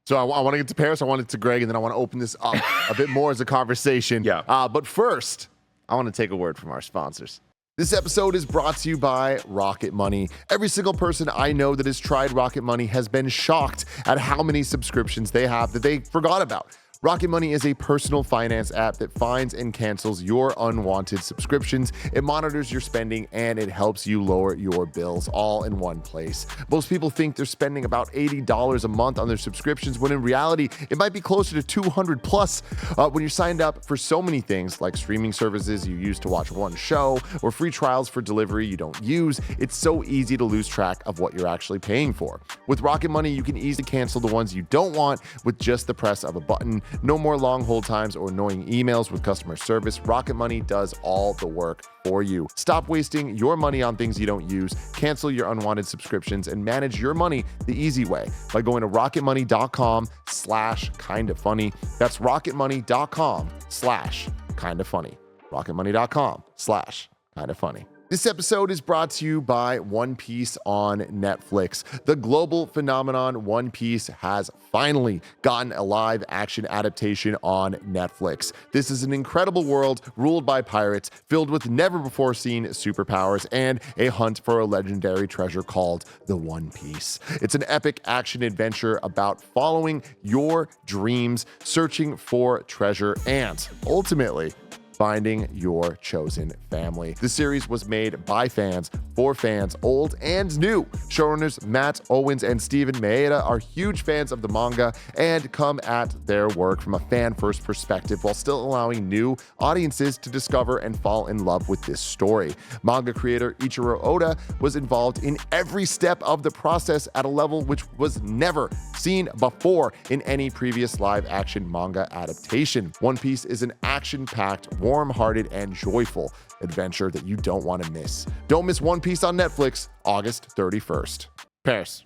So I want to get to Parris, I want to get to Greg, and then I want to open this up a bit more as a conversation. Yeah. But first, I want to take a word from our sponsors. This episode is brought to you by Rocket Money. Every single person I know that has tried Rocket Money has been shocked at how many subscriptions they have that they forgot about. Rocket Money is a personal finance app that finds and cancels your unwanted subscriptions. It monitors your spending and it helps you lower your bills all in one place. Most people think they're spending about $80 a month on their subscriptions, when in reality, it might be closer to $200 plus when you're signed up for so many things like streaming services you use to watch one show or free trials for delivery you don't use. It's so easy to lose track of what you're actually paying for. With Rocket Money, you can easily cancel the ones you don't want with just the press of a button. No more long hold times or annoying emails with customer service. Rocket Money does all the work for you. Stop wasting your money on things you don't use. Cancel your unwanted subscriptions and manage your money the easy way by going to rocketmoney.com/kindafunny. That's rocketmoney.com/kindafunny. rocketmoney.com/kindafunny. This episode is brought to you by One Piece on Netflix. The global phenomenon One Piece has finally gotten a live action adaptation on Netflix. This is an incredible world ruled by pirates, filled with never before seen superpowers and a hunt for a legendary treasure called the One Piece. It's an epic action adventure about following your dreams, searching for treasure, and ultimately finding your chosen family. The series was made by fans, for fans, old and new. Showrunners Matt Owens and Steven Maeda are huge fans of the manga and come at their work from a fan-first perspective while still allowing new audiences to discover and fall in love with this story. Manga creator Ichiro Oda was involved in every step of the process at a level which was never seen before in any previous live-action manga adaptation. One Piece is an action-packed, warm-hearted, and joyful adventure that you don't want to miss. Don't miss One Piece on Netflix, August 31st. Parris.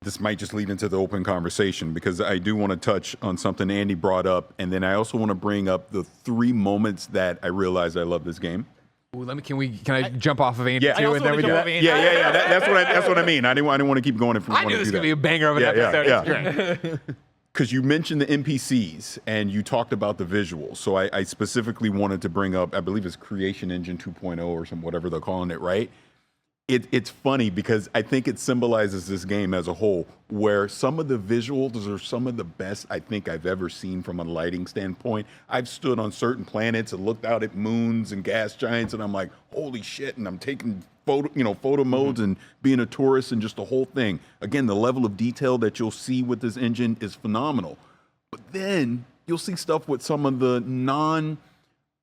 This might just lead into the open conversation because I do want to touch on something Andy brought up, and then I also want to bring up the 3 moments that I realized I love this game. Ooh, can I jump off of Andy too, and then we do that? Yeah. That's what I mean. I didn't want to keep going if we I want knew to this do was gonna be a that. banger of an episode. Yeah. It's great. Because you mentioned the NPCs and you talked about the visuals. So I specifically wanted to bring up, I believe it's Creation Engine 2.0 or whatever they're calling it, right? It's funny because I think it symbolizes this game as a whole, where some of the visuals are some of the best I think I've ever seen from a lighting standpoint. I've stood on certain planets and looked out at moons and gas giants, and I'm like, holy shit, and I'm taking photo modes and being a tourist and just the whole thing. Again, the level of detail that you'll see with this engine is phenomenal. But then you'll see stuff with some of the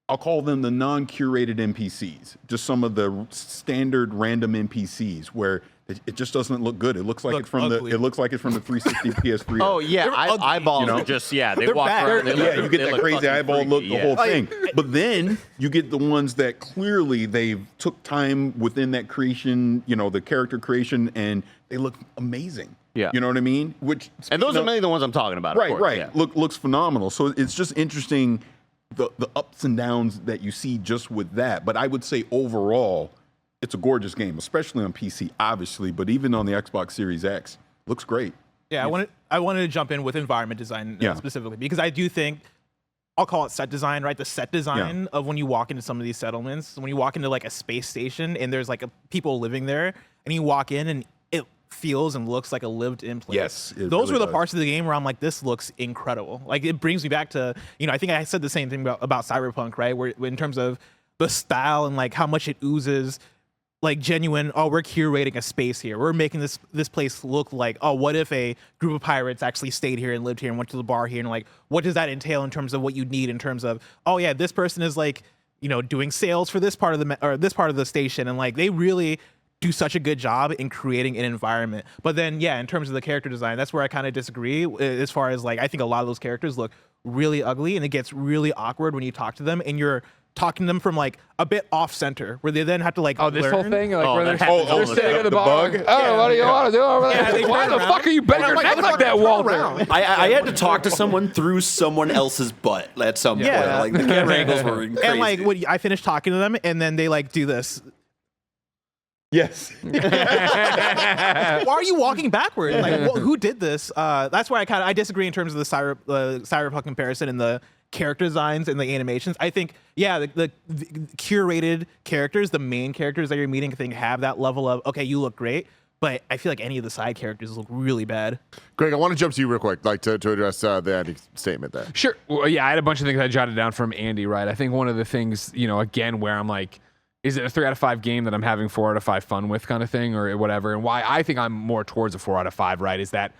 I'll call them the non-curated NPCs, just some of the standard random NPCs where it just doesn't look good. It looks like it's from the 360 PS3. Oh yeah, eyeballs are just they walk around. You get that crazy eyeball look, the whole thing. But then you get the ones that clearly they've took time within that creation, the character creation, and they look amazing. Yeah. You know what I mean? Which And those are mainly the ones I'm talking about. right, of course. right. Yeah. Looks phenomenal. So it's just interesting the ups and downs that you see just with that. But I would say overall, it's a gorgeous game, especially on PC, obviously, but even on the Xbox Series X, looks great. Yeah, I wanted to jump in with environment design Yeah. specifically because I do think I'll call it set design, right? The set design of when you walk into some of these settlements, when you walk into like a space station and there's like people living there, and you walk in and it feels and looks like a lived-in place. Yes, it those really were the does. parts of the game where I'm like, this looks incredible. Like it brings me back to, I think I said the same thing about Cyberpunk, right? Where in terms of the style and like how much it oozes like genuine, we're curating a space here. We're making this place look like, what if a group of pirates actually stayed here and lived here and went to the bar here, and like, what does that entail in terms of what you need in terms of, this person is like, doing sales for this part of the station, and like they really do such a good job in creating an environment. But then, in terms of the character design, that's where I kind of disagree as far as like, I think a lot of those characters look really ugly, and it gets really awkward when you talk to them and you're talking to them from like a bit off center, where they then have to like this learn. whole thing, like where that they're, happens all they're the sitting time. at the The bar. bug? Like, oh, what do you want to do over there? they Why turn the around. fuck are you bending your Like, neck like that, turn Walter? around. I had to talk to someone through someone else's butt at some point. Like the camera angles were crazy. And like when I finish talking to them, and then they like do this. Yes. Why are you walking backward? Like, who did this? That's where I disagree in terms of the Cyberpunk comparison and the character designs and the animations. I think, the curated characters, the main characters that you're meeting, I think have that level of, okay, you look great, but I feel like any of the side characters look really bad. Greg, I want to jump to you real quick, like to address the Andy statement there. Sure. Well, I had a bunch of things I jotted down from Andy, right? I think one of the things, again, where I'm like, is it a 3 out of 5 game that I'm having 4 out of 5 fun with kind of thing or whatever? And why I think I'm more towards a 4 out of 5, right, is that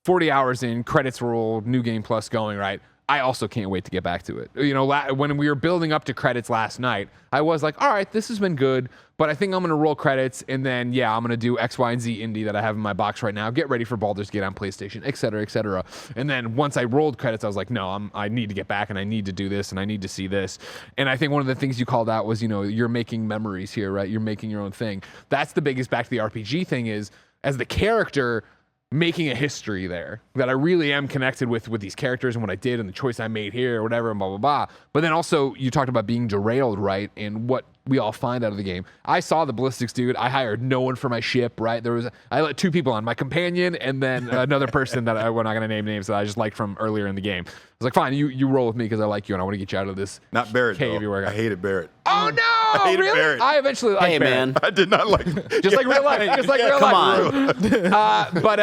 40 hours in, credits roll, new game plus going, right? I also can't wait to get back to it. When we were building up to credits last night, I was like, all right, this has been good, but I think I'm going to roll credits, and then, I'm going to do X, Y, and Z indie that I have in my box right now, get ready for Baldur's Gate on PlayStation, et cetera, et cetera. And then once I rolled credits, I was like, no, I need to get back, and I need to do this, and I need to see this. And I think one of the things you called out was, you're making memories here, right? You're making your own thing. That's the biggest back to the RPG thing is, as the character, making a history there that I really am connected with these characters and what I did and the choice I made here or whatever and blah, blah, blah. But then also you talked about being derailed, right? And what we all find out of the game. I saw the ballistics dude. I hired no one for my ship, right? I let 2 people on, my companion and then another person that we're not going to name names that I just liked from earlier in the game. I was like, fine, you roll with me because I like you and I want to get you out of this Not Barrett, cave though. you were I hated Barrett. Oh no! I hated Really? Barrett. I eventually liked Hey, Barrett. man. I did not like Just like real life. Just like real Come life. on. But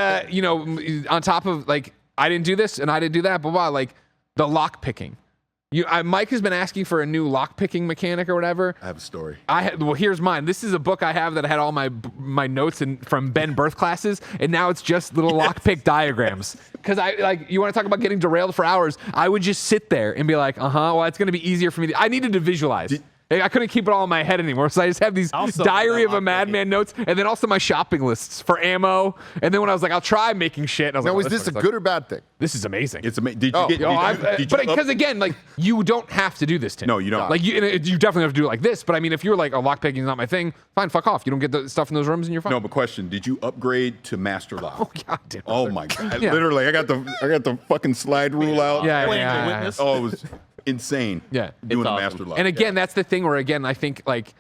on top of like, I didn't do this and I didn't do that, blah, blah, like the lock picking. Mike has been asking for a new lock picking mechanic or whatever. I have a story. Well, here's mine. This is a book I have that had all my notes from Ben birth classes, and now it's just little lock pick diagrams. Because you want to talk about getting derailed for hours? I would just sit there and be like, well, it's going to be easier for me. I needed to visualize. I couldn't keep it all in my head anymore, so I just have these Also, diary of a lock madman notes, and then also my shopping lists for ammo. And then when I was like, I'll try making shit. And I was Now, like, is this a good or bad thing? This is amazing. It's amazing. Did you Oh. get? Did you Because again, like you don't have to do this, Tim. No, you don't. Like you definitely have to do it like this. But I mean, if you're like, lockpicking is not my thing, fine, fuck off. You don't get the stuff in those rooms, and you're fine. No, but question: did you upgrade to master lock? Oh god damn. Oh my god! Yeah. Literally, I got the fucking slide rule out. Yeah, Playing yeah, the yeah. witness. Oh, it was insane. Yeah. Doing It's a awesome. master lock. And again, that's the thing where again, I think like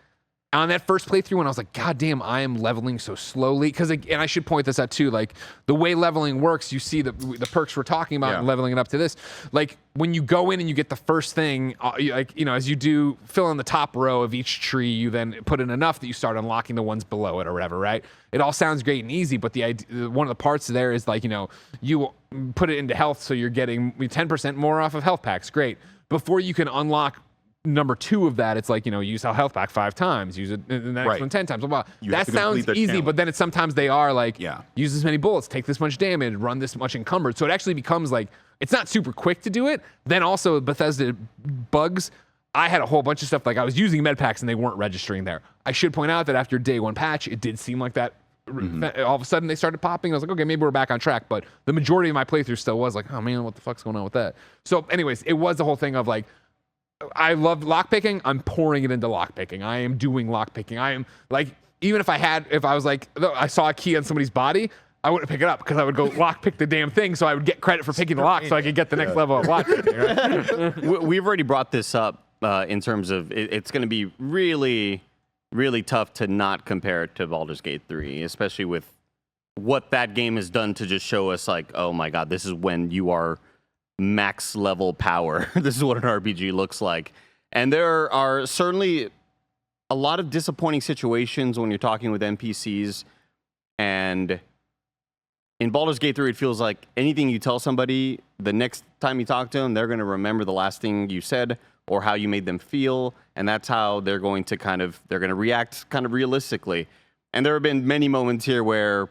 on that first playthrough when I was like, God damn, I am leveling so slowly. Because, and I should point this out too, like the way leveling works, you see the perks we're talking about and leveling it up to this. Like when you go in and you get the first thing, as you do fill in the top row of each tree, you then put in enough that you start unlocking the ones below it or whatever, right? It all sounds great and easy, but the idea, one of the parts there is like, you put it into health, so you're getting 10% more off of health packs. Great. Before you can unlock number 2 of that, it's like, use our health pack 5 times, use it the next Right. one 10 times, blah, blah. You have That to complete sounds the easy, challenge. but then sometimes they are like, Yeah. use this many bullets, take this much damage, run this much encumbered. So it actually becomes like, it's not super quick to do it. Then also Bethesda bugs. I had a whole bunch of stuff, like I was using med packs and they weren't registering there. I should point out that after day 1 patch, it did seem like that. All of a sudden they started popping. I was like, okay, maybe we're back on track. But the majority of my playthrough still was like, oh man, what the fuck's going on with that? So anyways, it was the whole thing of like, I love lockpicking. I'm pouring it into lockpicking. I am doing lockpicking. I am like, even if I was like, I saw a key on somebody's body, I wouldn't pick it up because I would go lock pick the damn thing, so I would get credit for picking the lock, so I could get the next level of lock picking. Right? We've already brought this up in terms of it's going to be really, really tough to not compare it to Baldur's Gate 3, especially with what that game has done to just show us, like, oh my God, this is when you are max level power. This is what an RPG looks like. And there are certainly a lot of disappointing situations when you're talking with NPCs, and in Baldur's Gate 3, it feels like anything you tell somebody, the next time you talk to them, they're going to remember the last thing you said or how you made them feel, and that's how they're going to react kind of realistically. And there have been many moments here where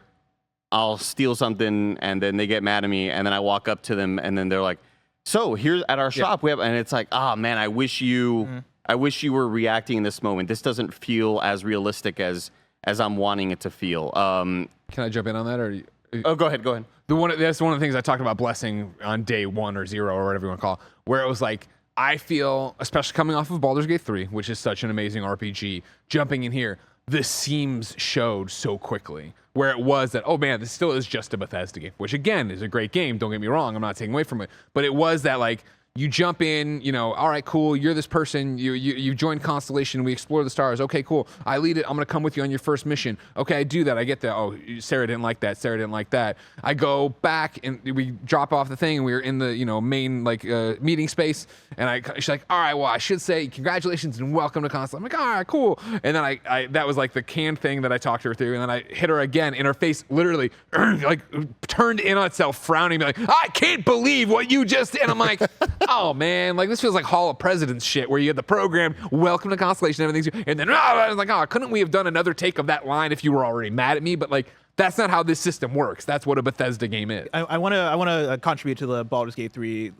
I'll steal something, and then they get mad at me, and then I walk up to them, and then they're like, "So here at our shop, we have," and it's like, "Ah, man, I wish you were reacting in this moment. This doesn't feel as realistic as I'm wanting it to feel." Can I jump in on that, or? Oh, go ahead. That's one of the things I talked about blessing on day 1 or 0 or whatever you want to call it, where it was like, I feel, especially coming off of Baldur's Gate 3, which is such an amazing RPG, jumping in here, the seams showed so quickly. Where it was that, oh man, this still is just a Bethesda game, which again is a great game. Don't get me wrong, I'm not taking away from it. But it was that, like, you jump in, you know, all right, cool, you're this person, you joined Constellation, we explore the stars, okay, cool, I lead it, I'm gonna come with you on your first mission. Okay, I do that, I get that, oh, Sarah didn't like that. I go back and we drop off the thing and we're in the, you know, main, like, meeting space, and she's like, all right, well, I should say congratulations and welcome to Constellation. I'm like, all right, cool. And then I that was like the canned thing that I talked to her through, and then I hit her again, and her face literally, like, turned in on itself, frowning, like, I can't believe what you just did. I'm like, oh man, like this feels like Hall of Presidents shit, where you had the program, welcome to Constellation, everything's, and then I was like, oh, couldn't we have done another take of that line if you were already mad at me? But like, that's not how this system works. That's what a Bethesda game is. I want to contribute to the Baldur's Gate 3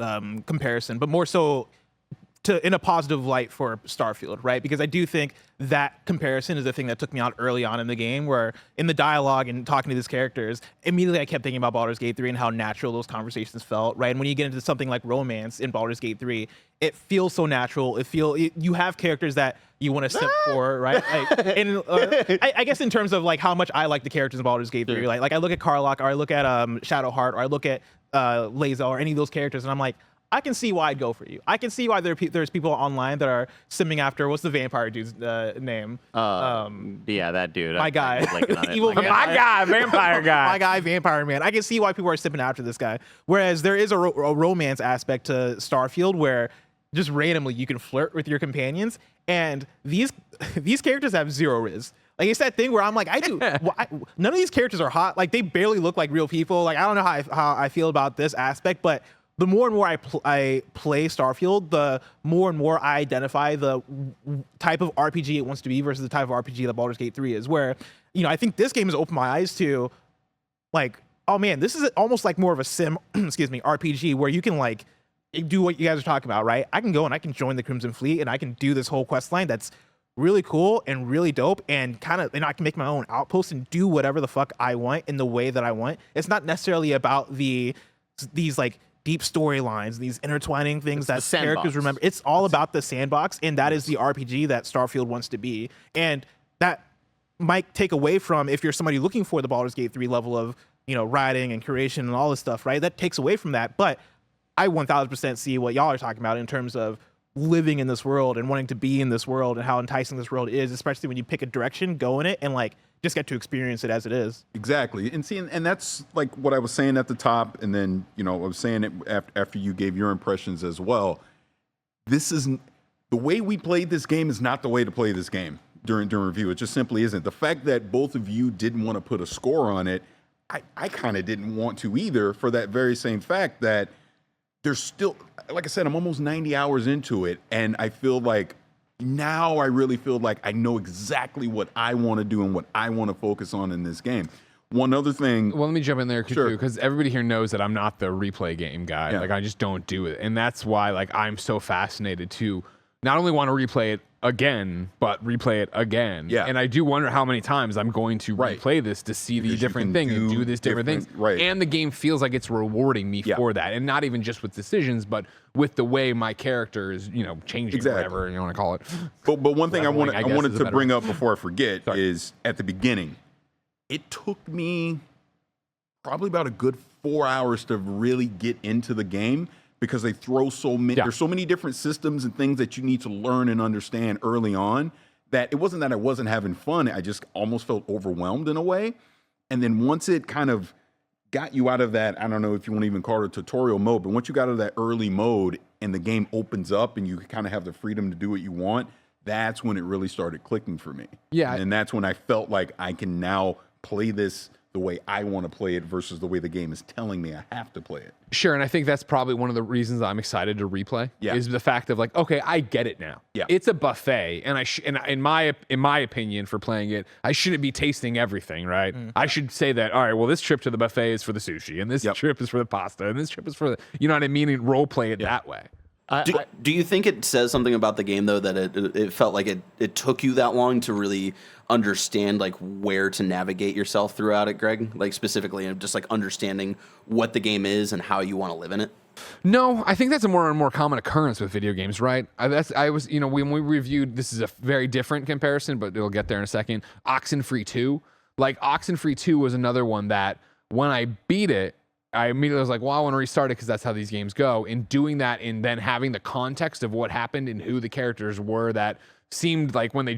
comparison, but more so in a positive light for Starfield, right? Because I do think that comparison is the thing that took me out early on in the game, where in the dialogue and talking to these characters, immediately I kept thinking about Baldur's Gate 3 and how natural those conversations felt, right? And when you get into something like romance in Baldur's Gate 3, it feels so natural. You have characters that you want to simp for, right? Like, and I guess in terms of like how much I like the characters in Baldur's Gate 3, like I look at Karlach, or I look at Shadowheart, or I look at Lae'zel, or any of those characters, and I'm like, I can see why I'd go for you. I can see why there's people online that are simming after, what's the vampire dude's name? Yeah, that dude. My guy. My guy, vampire guy. My guy, vampire man. I can see why people are sipping after this guy. Whereas there is a romance aspect to Starfield where just randomly you can flirt with your companions, and these characters have zero riz. Like, it's that thing where I'm like, none of these characters are hot. Like, they barely look like real people. Like, I don't know how I feel about this aspect, but the more and more I play Starfield, the more and more I identify the type of RPG it wants to be versus the type of RPG that Baldur's Gate 3 is, where, you know, I think this game has opened my eyes to, like, oh man, this is almost like more of a sim, RPG, where you can, like, do what you guys are talking about, right? I can go and I can join the Crimson Fleet, and I can do this whole quest line that's really cool and really dope, and I can make my own outpost and do whatever the fuck I want in the way that I want. It's not necessarily about these, like, deep storylines, these intertwining things that characters remember. It's all about the sandbox, and that is the RPG that Starfield wants to be. And that might take away from, if you're somebody looking for the Baldur's Gate 3 level of, you know, writing and curation and all this stuff, right? That takes away from that. But I 1000% see what y'all are talking about in terms of living in this world and wanting to be in this world and how enticing this world is, especially when you pick a direction, go in it, and like just get to experience it as it is. Exactly. And see, and that's like what I was saying at the top, and then, you know, I was saying it after you gave your impressions as well. This is the way we played this game is not the way to play this game during review. It just simply isn't. The fact that both of you didn't want to put a score on it, I kind of didn't want to either, for that very same fact that there's still, like I said, I'm almost 90 hours into it, and I feel like now I really feel like I know exactly what I want to do and what I want to focus on in this game. One other thing. Well, let me jump in there too, because everybody here knows that I'm not the replay game guy. Yeah. Like, I just don't do it. And that's why, like, I'm so fascinated to not only want to replay it again, but replay it again. Yeah. And I do wonder how many times I'm going to replay this to see the different thing and do this different things. Right. And the game feels like it's rewarding me for that. And not even just with decisions, but with the way my character is, you know, changing, whatever you want to call it. But one thing I wanted to bring up before I forget is, at the beginning, it took me probably about a good 4 hours to really get into the game because they throw so many. Yeah. There's so many different systems and things that you need to learn and understand early on that it wasn't that I wasn't having fun. I just almost felt overwhelmed in a way. And then once it kind of got you out of that, I don't know if you want to even call it a tutorial mode, but once you got out of that early mode and the game opens up and you kind of have the freedom to do what you want, that's when it really started clicking for me. Yeah. And that's when I felt like I can now play this the way I want to play it versus the way the game is telling me I have to play it. Sure, and I think that's probably one of the reasons I'm excited to replay. Yeah. Is the fact of like, okay, I get it now. Yeah. It's a buffet, and and in my opinion, for playing it, I shouldn't be tasting everything, right? I should say that, all right, well, this trip to the buffet is for the sushi, and this trip is for the pasta, and this trip is for the, you know what I mean? And role play it that way. Do you think it says something about the game, though, that it felt like it took you that long to really understand like where to navigate yourself throughout it, Greg? Like specifically, and just like understanding what the game is and how you want to live in it? No, I think that's a more and more common occurrence with video games, right? I was, you know, when we reviewed, this is a very different comparison, but it'll get there in a second. Oxenfree 2. Like, Oxenfree 2 was another one that when I beat it, I immediately was like, well, I want to restart it because that's how these games go. And doing that and then having the context of what happened and who the characters were that seemed like when they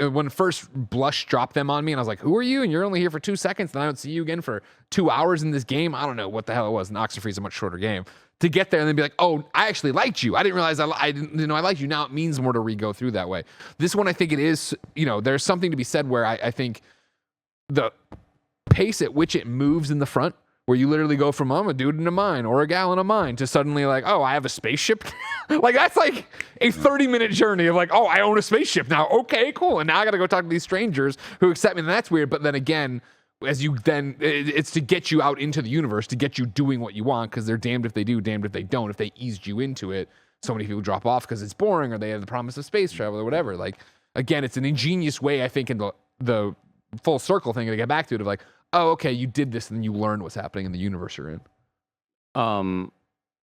when first Blush dropped them on me and I was like, who are you? And you're only here for 2 seconds and I don't see you again for 2 hours in this game. I don't know what the hell it was. And Oxenfree is a much shorter game. To get there and then be like, oh, I actually liked you. I didn't realize I didn't know I liked you. Now it means more to re-go through that way. This one, I think it is, you know, there's something to be said where I think the pace at which it moves in the front, where you literally go from, I'm a dude in a mine or a gal in a mine to suddenly like, oh, I have a spaceship. Like, that's like a 30-minute journey of like, oh, I own a spaceship now. Okay, cool. And now I got to go talk to these strangers who accept me. And that's weird. But then again, as you then, it's to get you out into the universe, to get you doing what you want, because they're damned if they do, damned if they don't. If they eased you into it, so many people drop off because it's boring or they have the promise of space travel or whatever. Like, again, it's an ingenious way, I think, in the full circle thing to get back to it of like, oh, okay, you did this and then you learned what's happening in the universe you're in.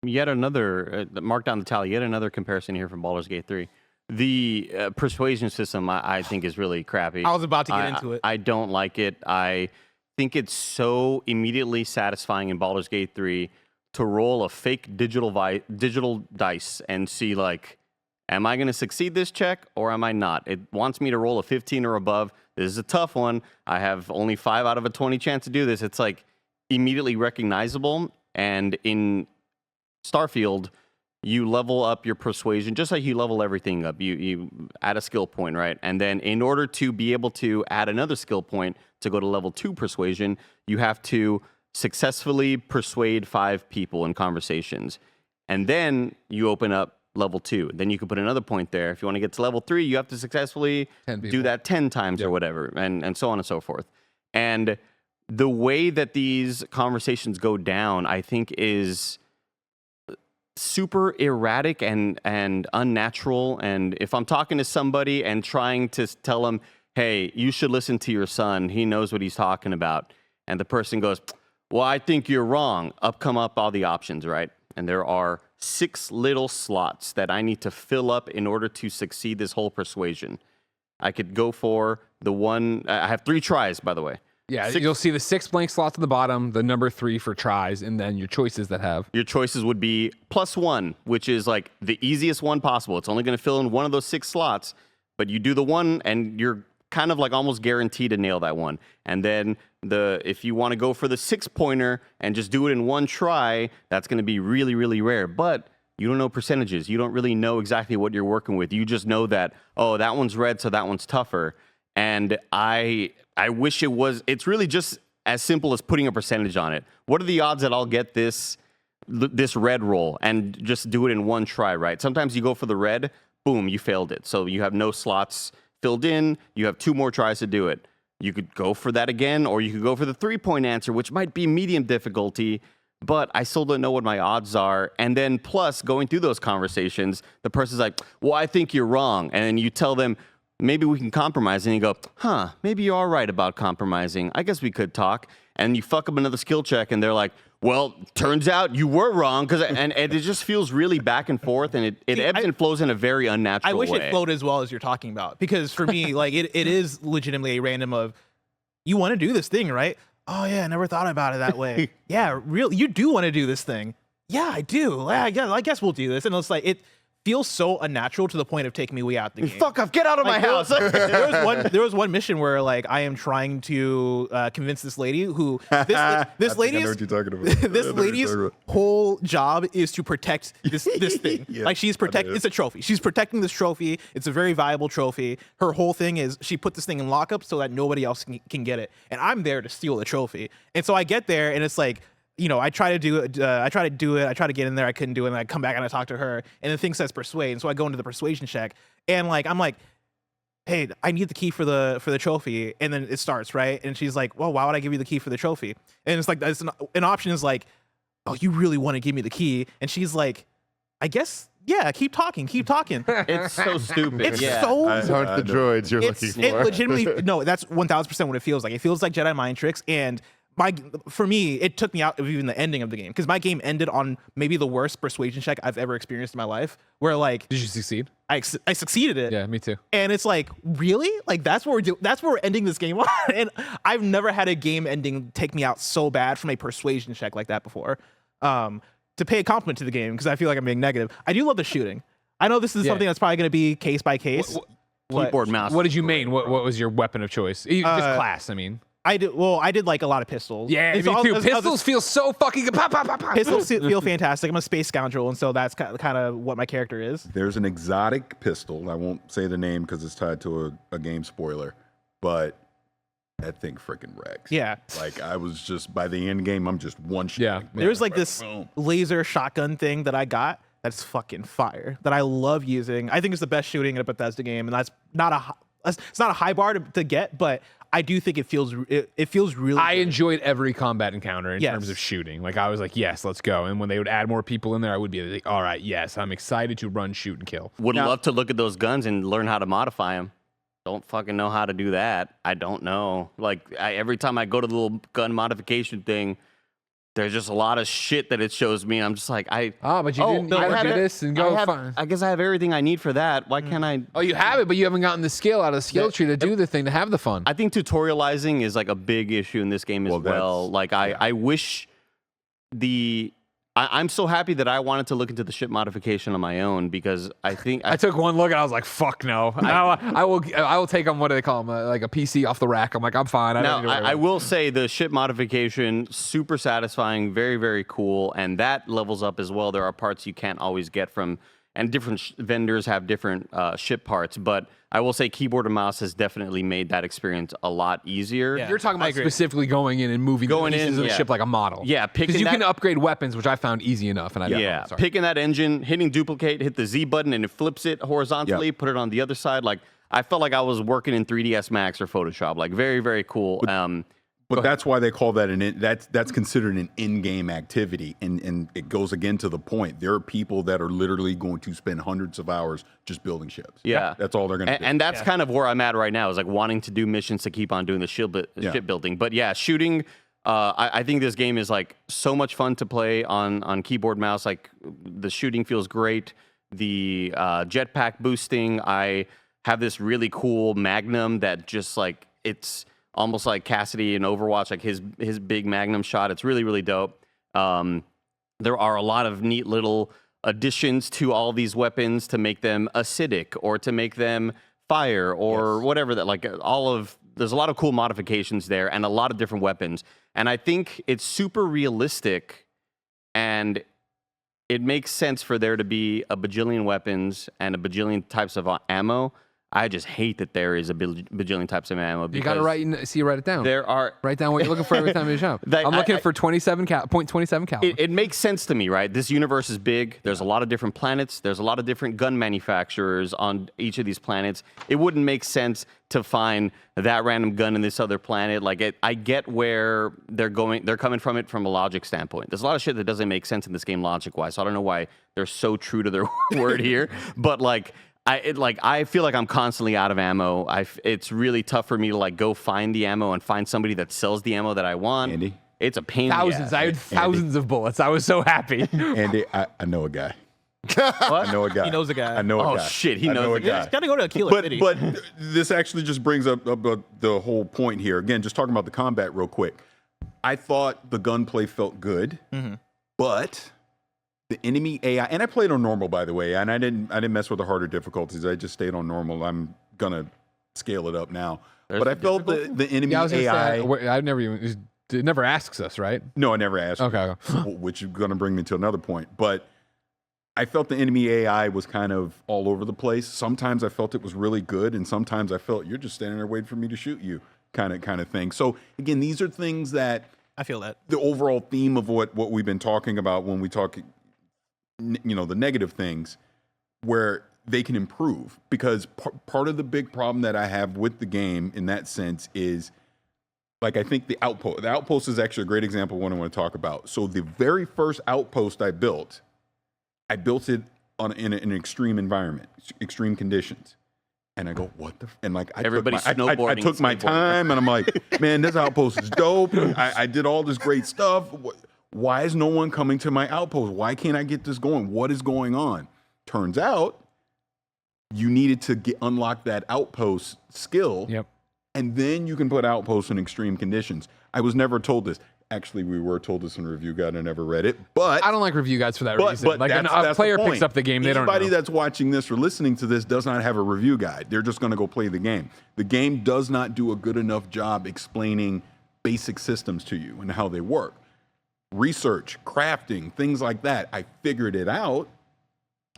Yet another, mark down the tally, yet another comparison here from Baldur's Gate 3. The persuasion system, I think, is really crappy. I was about to get into it. I don't like it. I think it's so immediately satisfying in Baldur's Gate 3 to roll a fake digital dice and see, like, am I going to succeed this check or am I not? It wants me to roll a 15 or above. This is a tough one. I have only 5 out of a 20 chance to do this. It's like immediately recognizable. And in Starfield, you level up your persuasion just like you level everything up. You add a skill point, right? And then in order to be able to add another skill point to go to level 2 persuasion, you have to successfully persuade 5 people in conversations. And then you open up level 2. Then you can put another point there. If you want to get to level 3, you have to successfully do that 10 times or whatever, and so on and so forth. And the way that these conversations go down, I think, is super erratic and unnatural. And if I'm talking to somebody and trying to tell them, hey, you should listen to your son, he knows what he's talking about, and the person goes, well, I think you're wrong, come up all the options, right? And there are 6 little slots that I need to fill up in order to succeed this whole persuasion. I could go for the one, I have 3 tries, by the way. Yeah, you'll see the 6 blank slots at the bottom, the number 3 for tries, and then your choices that have. Your choices would be +1, which is like the easiest one possible. It's only going to fill in one of those 6 slots, but you do the one and you're kind of like almost guaranteed to nail that one. And then if you want to go for the 6-pointer and just do it in one try, that's going to be really, really rare. But you don't know percentages. You don't really know exactly what you're working with. You just know that, oh, that one's red, so that one's tougher. And I wish it's really just as simple as putting a percentage on it. What are the odds that I'll get this red roll and just do it in one try, right? Sometimes you go for the red, boom, you failed it. So you have no slots filled in, you have 2 more tries to do it. You could go for that again, or you could go for the 3-point answer, which might be medium difficulty, but I still don't know what my odds are. And then plus, going through those conversations, the person's like, well, I think you're wrong. And then you tell them, maybe we can compromise. And you go, maybe you are right about compromising. I guess we could talk. And you fuck up another skill check, and they're like, well, turns out you were wrong. And it just feels really back and forth, and it ebbs and flows in a very unnatural way. I wish it flowed as well as you're talking about, because for me, like it is legitimately a random of, you want to do this thing, right? oh yeah, I never thought about it that way. Yeah, really, you do want to do this thing. Yeah, I do. Yeah, I guess we'll do this. And it's like, it feels so unnatural to the point of taking me way out the game. Fuck off, get out of my house. There was one mission where like I am trying to convince this lady who this lady's what you're talking about. this lady's whole job is to protect this thing. Yeah, like she's protecting. It's a trophy. She's protecting this trophy. It's a very valuable trophy. Her whole thing is she put this thing in lockup so that nobody else can get it. And I'm there to steal the trophy. And so I get there and it's like, you know, I try to do it. I try to get in there. I couldn't do it. And I come back and I talk to her. And the thing says persuade. And so I go into the persuasion check. And like I'm like, hey, I need the key for the trophy. And then it starts, right? And she's like, well, why would I give you the key for the trophy? And it's like an option is like, oh, you really want to give me the key? And she's like, I guess, yeah, keep talking. It's so stupid. It's yeah. so. These aren't the droids you're looking for. It legitimately no. That's 1000% what it feels like. It feels like Jedi mind tricks and. For me, it took me out of even the ending of the game because my game ended on maybe the worst persuasion check I've ever experienced in my life. Where like, Did you succeed? I succeeded it. Yeah, me too. And it's like, really? Like that's where we're ending this game on. And I've never had a game ending take me out so bad from a persuasion check like that before. To pay a compliment to the game because I feel like I'm being negative. I do love the shooting. I know this is something that's probably going to be case by case. Keyboard, mouse. What did you main? What was your weapon of choice? Just class, I mean. I did like a lot of pistols. Yeah, And me so too. Pistols feel so fucking good. Pop, pop, pop, pop. Pistols feel fantastic. I'm a space scoundrel, and so that's kind of what my character is. There's an exotic pistol. I won't say the name because it's tied to a game spoiler, but that thing freaking wrecks. Yeah. Like I was just by the end game, I'm just one shot. Yeah. There's like this Boom. laser shotgun thing that I got that's fucking fire that I love using. I think it's the best shooting in a Bethesda game, and it's not a high bar to get, but I do think it feels really. I good. enjoyed every combat encounter in terms of shooting. Like I was like, yes, let's go. And when they would add more people in there, I would be like, all right, yes, I'm excited to run, shoot, and kill. Would love to look at those guns and learn how to modify them. Don't fucking know how to do that. I don't know. Like every time I go to the little gun modification thing, there's just a lot of shit that it shows me. I'm just like, but you didn't have do this and go fine. I guess I have everything I need for that. Why can't I? Oh, you have it, but you haven't gotten the skill out of the skill tree to do the thing to have the fun. I think tutorializing is like a big issue in this game as well. Like I wish I'm so happy that I wanted to look into the ship modification on my own because I think I took one look and I was like, "Fuck no!" I will take on what do they call them, like a PC off the rack. I'm like, I'm fine. I will say the ship modification super satisfying, very very cool, and that levels up as well. There are parts you can't always get from, and different vendors have different ship parts, but I will say keyboard and mouse has definitely made that experience a lot easier. Yeah. You're talking about specifically going in and moving the pieces of the ship like a model. Yeah, because you can upgrade weapons, which I found easy enough. And picking that engine, hitting duplicate, hit the Z button, and it flips it horizontally. Put it on the other side. Like I felt like I was working in 3ds Max or Photoshop. Like very very cool. But that's why they call that that's considered an in-game activity, and it goes again to the point. There are people that are literally going to spend hundreds of hours just building ships. Yeah, that's all they're going to do. And that's kind of where I'm at right now. Is like wanting to do missions to keep on doing the ship building. But yeah, shooting. I think this game is like so much fun to play on keyboard mouse. Like the shooting feels great. The jetpack boosting. I have this really cool Magnum that just like it's almost like Cassidy in Overwatch, like his big Magnum shot. It's really, really dope. There are a lot of neat little additions to all these weapons to make them acidic or to make them fire or whatever that like there's a lot of cool modifications there and a lot of different weapons. And I think it's super realistic and it makes sense for there to be a bajillion weapons and a bajillion types of ammo. I just hate that there is a bajillion types of ammo. You got to write it down. There are write down what you're looking for every time you show. I'm looking for 27 .27 caliber. It makes sense to me, right? This universe is big. There's a lot of different planets. There's a lot of different gun manufacturers on each of these planets. It wouldn't make sense to find that random gun in this other planet. Like I get where they're going. They're coming from it from a logic standpoint. There's a lot of shit that doesn't make sense in this game logic-wise. So I don't know why they're so true to their word here. But like. I feel like I'm constantly out of ammo. It's really tough for me to like go find the ammo and find somebody that sells the ammo that I want. Andy? It's a pain. Thousands. I had thousands of bullets. I was so happy. Andy, I know a guy. What? I know a guy. He knows a guy. I know a guy. Oh shit, he I know knows a guy. He's got to go to Aquila City. But this actually just brings up the whole point here. Again, just talking about the combat real quick. I thought the gunplay felt good, but the enemy AI, and I played on normal, by the way, and I didn't mess with the harder difficulties. I just stayed on normal. I'm gonna scale it up now. But I felt the enemy I was gonna AI. say, I never even. It never asks us, right? No, I never asked. Okay. Which is going to bring me to another point. But I felt the enemy AI was kind of all over the place. Sometimes I felt it was really good, and sometimes I felt you're just standing there waiting for me to shoot you, kind of thing. So again, these are things that I feel that the overall theme of what we've been talking about when we talk, the negative things, where they can improve. Because part of the big problem that I have with the game in that sense is, like, I think the outpost is actually a great example of what I want to talk about. So the very first outpost I built it in an extreme environment, extreme conditions. And I go, what the? And like, I took my time, and I'm like, man, this outpost is dope. I did all this great stuff. Why is no one coming to my outpost? Why can't I get this going? What is going on? Turns out, you needed to unlock that outpost skill. Yep. And then you can put outposts in extreme conditions. I was never told this. Actually, we were told this in a review guide. I never read it. But I don't like review guides for that reason. But like that's a player the picks point. up the game, they don't know. Anybody that's watching this or listening to this does not have a review guide. They're just going to go play the game. The game does not do a good enough job explaining basic systems to you and how they work. Research, crafting, things like that. I figured it out,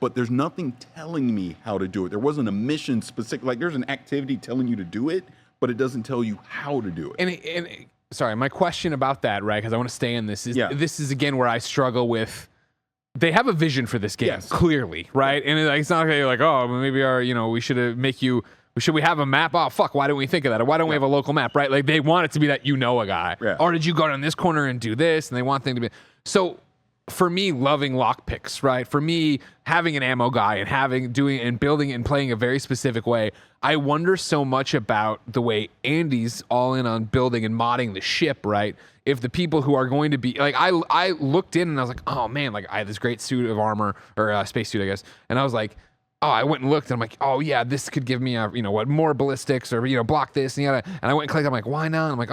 but there's nothing telling me how to do it. There wasn't a mission specific. Like, there's an activity telling you to do it, but it doesn't tell you how to do it. And sorry, my question about that, right? Because I want to stay in this is this is again where I struggle with. They have a vision for this game, clearly, right? And it's not like, oh, maybe we should we have a map? Oh, fuck, why don't we think of that? Or why don't we have a local map, right? Like, they want it to be that a guy. Yeah. Or did you go down this corner and do this? And they want things to be. So for me, loving lockpicks, right? For me, having an ammo guy and building and playing a very specific way, I wonder so much about the way Andy's all in on building and modding the ship, right? If the people who are going to be like, I looked in and I was like, oh man, like I had this great suit of armor or space suit, I guess, and I was like, oh, I went and looked and I'm like, oh yeah, this could give me more ballistics or block this and and I went and clicked. I'm like, why not? I'm like,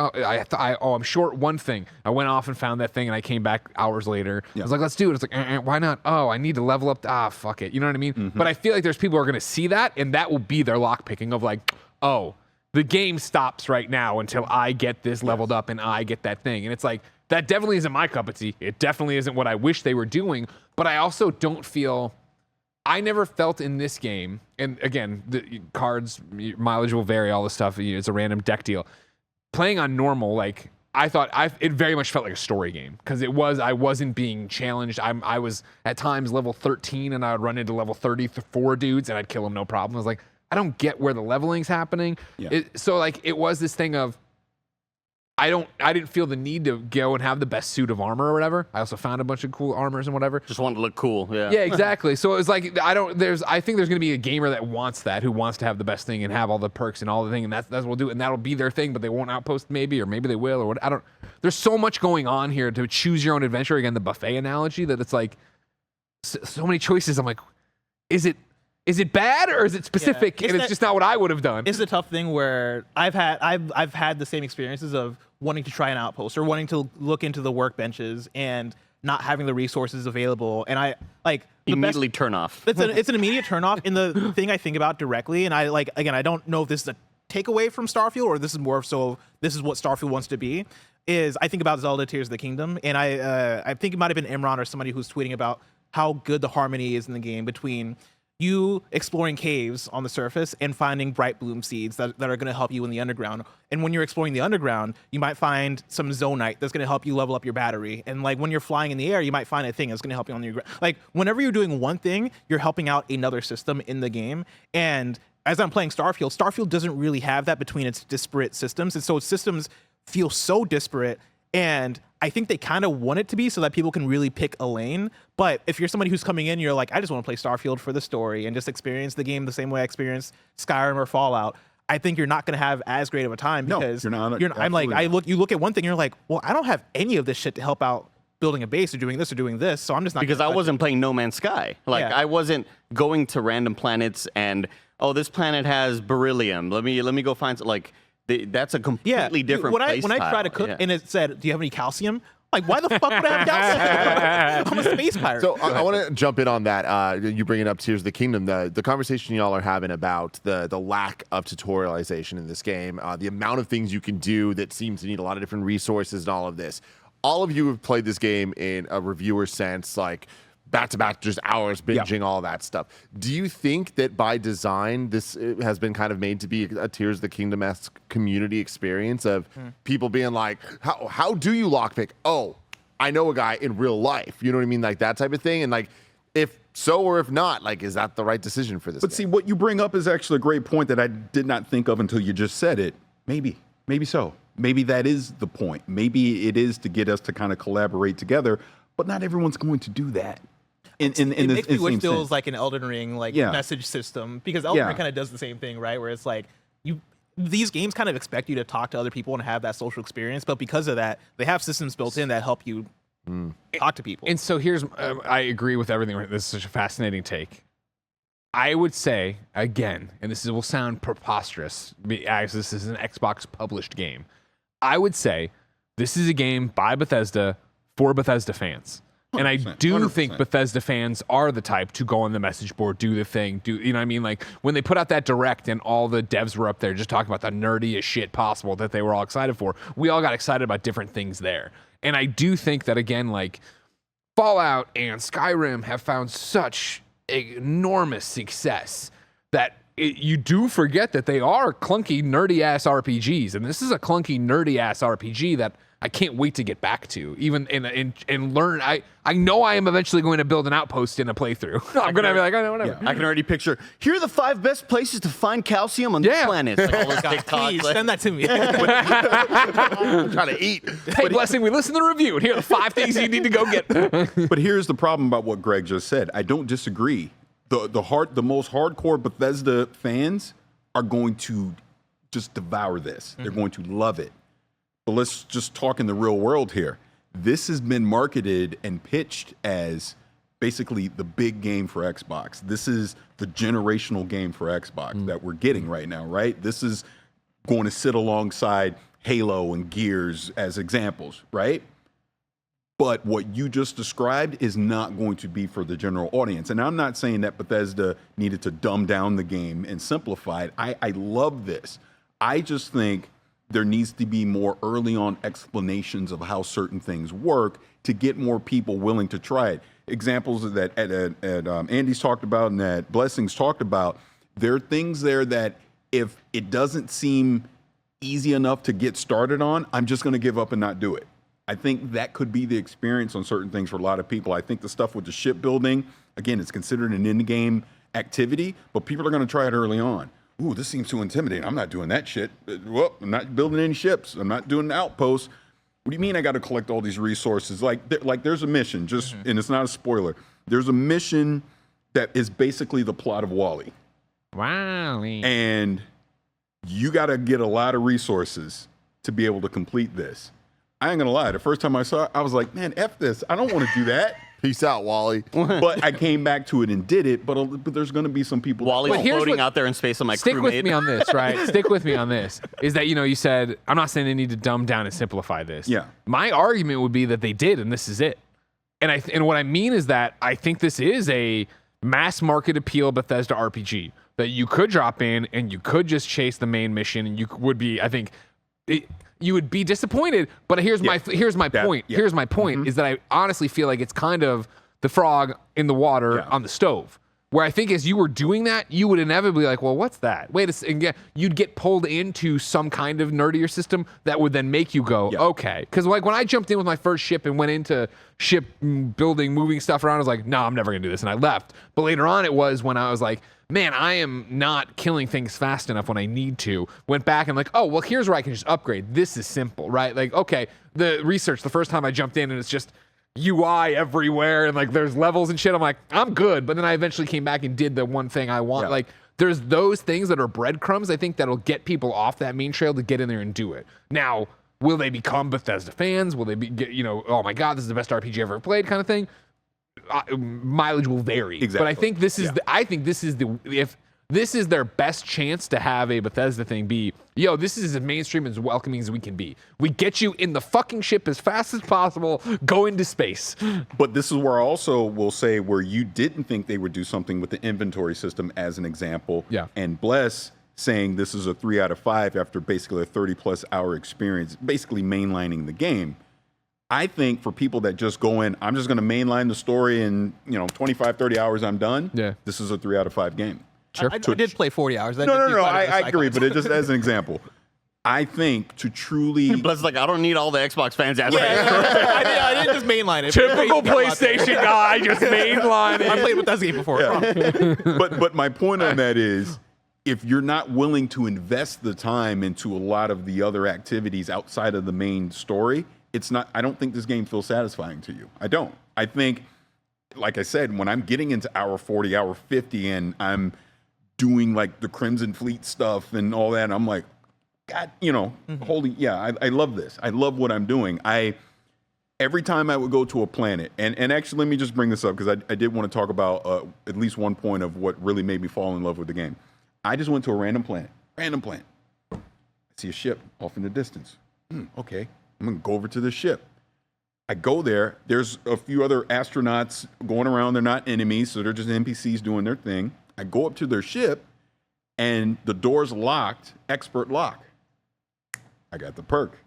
I'm short one thing. I went off and found that thing and I came back hours later. I was like, let's do it. It's like, why not? Oh, I need to level up. Fuck it. You know what I mean? Mm-hmm. But I feel like there's people who are gonna see that and that will be their lock picking of like, oh, the game stops right now until I get this leveled up and I get that thing. And it's like, that definitely isn't my cup of tea. It definitely isn't what I wish they were doing. But I also don't feel. I never felt in this game, and again, the cards, mileage will vary, all this stuff, it's a random deck deal. Playing on normal, like, I thought, it very much felt like a story game, because I wasn't being challenged. I was, at times, level 13, and I would run into level 34 dudes, and I'd kill them no problem. I was like, I don't get where the leveling's happening. Yeah. It was this thing of, I didn't feel the need to go and have the best suit of armor or whatever. I also found a bunch of cool armors and whatever. Just wanted to look cool, yeah. Yeah, exactly. So it was like, I think there's gonna be a gamer that wants that, who wants to have the best thing and have all the perks and all the thing, and that's what we'll do, and that'll be their thing, but they won't outpost maybe, or maybe they will, or what, there's so much going on here to choose your own adventure, again, the buffet analogy, that it's like, so many choices. I'm like, is it bad or is it specific? And it's just not what I would have done. It's a tough thing where I've had the same experiences of wanting to try an outpost or wanting to look into the workbenches and not having the resources available. And I like immediately turn off. It's an immediate turn off. And the thing I think about directly, and I don't know if this is a takeaway from Starfield or this is more so this is what Starfield wants to be, is I think about Zelda Tears of the Kingdom. And I think it might have been Imran or somebody who's tweeting about how good the harmony is in the game between you exploring caves on the surface and finding bright bloom seeds that are going to help you in the underground. And when you're exploring the underground, you might find some zonite that's going to help you level up your battery. And like when you're flying in the air, you might find a thing that's going to help you on your ground. Like whenever you're doing one thing, you're helping out another system in the game. And as I'm playing Starfield doesn't really have that between its disparate systems. And so its systems feel so disparate. And I think they kind of want it to be so that people can really pick a lane. But if you're somebody who's coming in, you're like, I just want to play Starfield for the story and just experience the game the same way I experienced Skyrim or Fallout, I think you're not going to have as great of a time because you're not. I'm like, you look at one thing and you're like, well, I don't have any of this shit to help out building a base or doing this or doing this. So I'm just not. Because I wasn't playing No Man's Sky. Like I wasn't going to random planets and, oh, this planet has beryllium. Let me go find like. That's a completely different when play when I try style. to cook Yeah. and it said, "Do you have any calcium?" Like, why the fuck would I have calcium? I'm a space pirate. So I want to jump in on that. You bringing up Tears of the Kingdom, the conversation y'all are having about the lack of tutorialization in this game, the amount of things you can do that seem to need a lot of different resources and all of this. All of you have played this game in a reviewer sense, like back to back, just hours binging, all that stuff. Do you think that by design, this has been kind of made to be a Tears of the Kingdom-esque community experience of people being like, how do you lockpick? Oh, I know a guy in real life. You know what I mean? Like that type of thing. And like, if so or if not, like, is that the right decision for this But game? see, what you bring up is actually a great point that I did not think of until you just said it. Maybe so. Maybe that is the point. Maybe it is to get us to kind of collaborate together, but not everyone's going to do that. It makes me wish there was like an Elden Ring message system, because Elden Ring kind of does the same thing, right? Where it's like these games kind of expect you to talk to other people and have that social experience, but because of that, they have systems built in that help you talk to people. And so here's, I agree with everything. This is such a fascinating take. I would say, again, and this will sound preposterous, as this is an Xbox published game. I would say this is a game by Bethesda for Bethesda fans. And I do 100%. think Bethesda fans are the type to go on the message board, do the thing, you know what I mean? Like when they put out that direct and all the devs were up there just talking about the nerdiest shit possible that they were all excited for, we all got excited about different things there. And I do think that, again, like Fallout and Skyrim have found such enormous success that you do forget that they are clunky, nerdy-ass RPGs. And this is a clunky, nerdy-ass RPG that I can't wait to get back to, even and learn. I know I am eventually going to build an outpost in a playthrough. I'm going to be like, I know, whatever. I can already picture, here are the 5 best places to find calcium on this planet. Like all those TikToks, Please like- send that to me. I'm trying to eat. Hey, Blessing, we listened to the review, and here are the 5 things you need to go get. But here's the problem about what Greg just said. I don't disagree. The most hardcore Bethesda fans are going to just devour this. They're going to love it. But let's just talk in the real world here. This has been marketed and pitched as basically the big game for Xbox. This is the generational game for Xbox that we're getting right now, right? This is going to sit alongside Halo and Gears as examples, right? But what you just described is not going to be for the general audience. And I'm not saying that Bethesda needed to dumb down the game and simplify it. I love this. I just think there needs to be more early on explanations of how certain things work to get more people willing to try it. Examples that Andy's talked about and that Blessings talked about, there are things there that if it doesn't seem easy enough to get started on, I'm just going to give up and not do it. I think that could be the experience on certain things for a lot of people. I think the stuff with the shipbuilding, again, it's considered an in-game activity, but people are going to try it early on. Ooh, this seems too intimidating. I'm not doing that shit. Well, I'm not building any ships. I'm not doing outposts. What do you mean I got to collect all these resources? Like there's a mission, and it's not a spoiler. There's a mission that is basically the plot of WALL-E. Wow. And you got to get a lot of resources to be able to complete this. I ain't gonna lie. The first time I saw it, I was like, man, F this. I don't want to do that. Peace out, Wally. But I came back to it and did it. But there's going to be some people. Wally's But here's floating what- out there in space on my Stick with crewmate. me on this, right? Stick with me on this. Is that, you said, I'm not saying they need to dumb down and simplify this. Yeah. My argument would be that they did, and this is it. And what I mean is that I think this is a mass market appeal Bethesda RPG that you could drop in and you could just chase the main mission, and you would be, I think, you would be disappointed. But here's my point. Here's my point is that I honestly feel like it's kind of the frog in the water on the stove. Where I think as you were doing that, you would inevitably be like, well, what's that? Wait a second. You'd get pulled into some kind of nerdier system that would then make you go, okay. Because like when I jumped in with my first ship and went into ship building, moving stuff around, I was like, no, I'm never going to do this. And I left. But later on, it was when I was like, man, I am not killing things fast enough when I need to. Went back and like, oh, well, here's where I can just upgrade. This is simple, right? Like, okay, the research, the first time I jumped in and it's just UI everywhere and like there's levels and shit. I'm like, I'm good. But then I eventually came back and did the one thing I want. Like there's those things that are breadcrumbs, I think, that'll get people off that main trail to get in there and do it. Now, will they become Bethesda fans? Will they be, oh my God, this is the best RPG ever played kind of thing? Mileage will vary. Exactly. But I think this is if This is their best chance to have a Bethesda thing be, yo, this is as mainstream as welcoming as we can be. We get you in the fucking ship as fast as possible, go into space. But this is where I also will say where you didn't think they would do something with the inventory system as an example. Yeah. And Bless saying this is a 3 out of 5 after basically a 30+ hour experience, basically mainlining the game. I think for people that just go in, I'm just going to mainline the story in 25, 30 hours, I'm done. Yeah. This is a 3 out of 5 game. Sure. I did play 40 hours. No, I agree, but it just as an example. I think to truly... Bless like, I don't need all the Xbox fans out there. I didn't just mainline it. Typical PlayStation guy, just mainline it. I played with that game before. Yeah. But my point on that is, if you're not willing to invest the time into a lot of the other activities outside of the main story, I don't think this game feels satisfying to you. I don't. I think, like I said, when I'm getting into hour 40, hour 50, and I'm doing like the Crimson Fleet stuff and all that, I'm like, God, holy, yeah, I love this. I love what I'm doing. Every time I would go to a planet, and actually, let me just bring this up because I did want to talk about at least one point of what really made me fall in love with the game. I just went to a random planet. I see a ship off in the distance. Okay, I'm gonna go over to the ship. I go there. There's a few other astronauts going around. They're not enemies, so they're just NPCs doing their thing. I go up to their ship, and the door's locked, expert lock. I got the perk.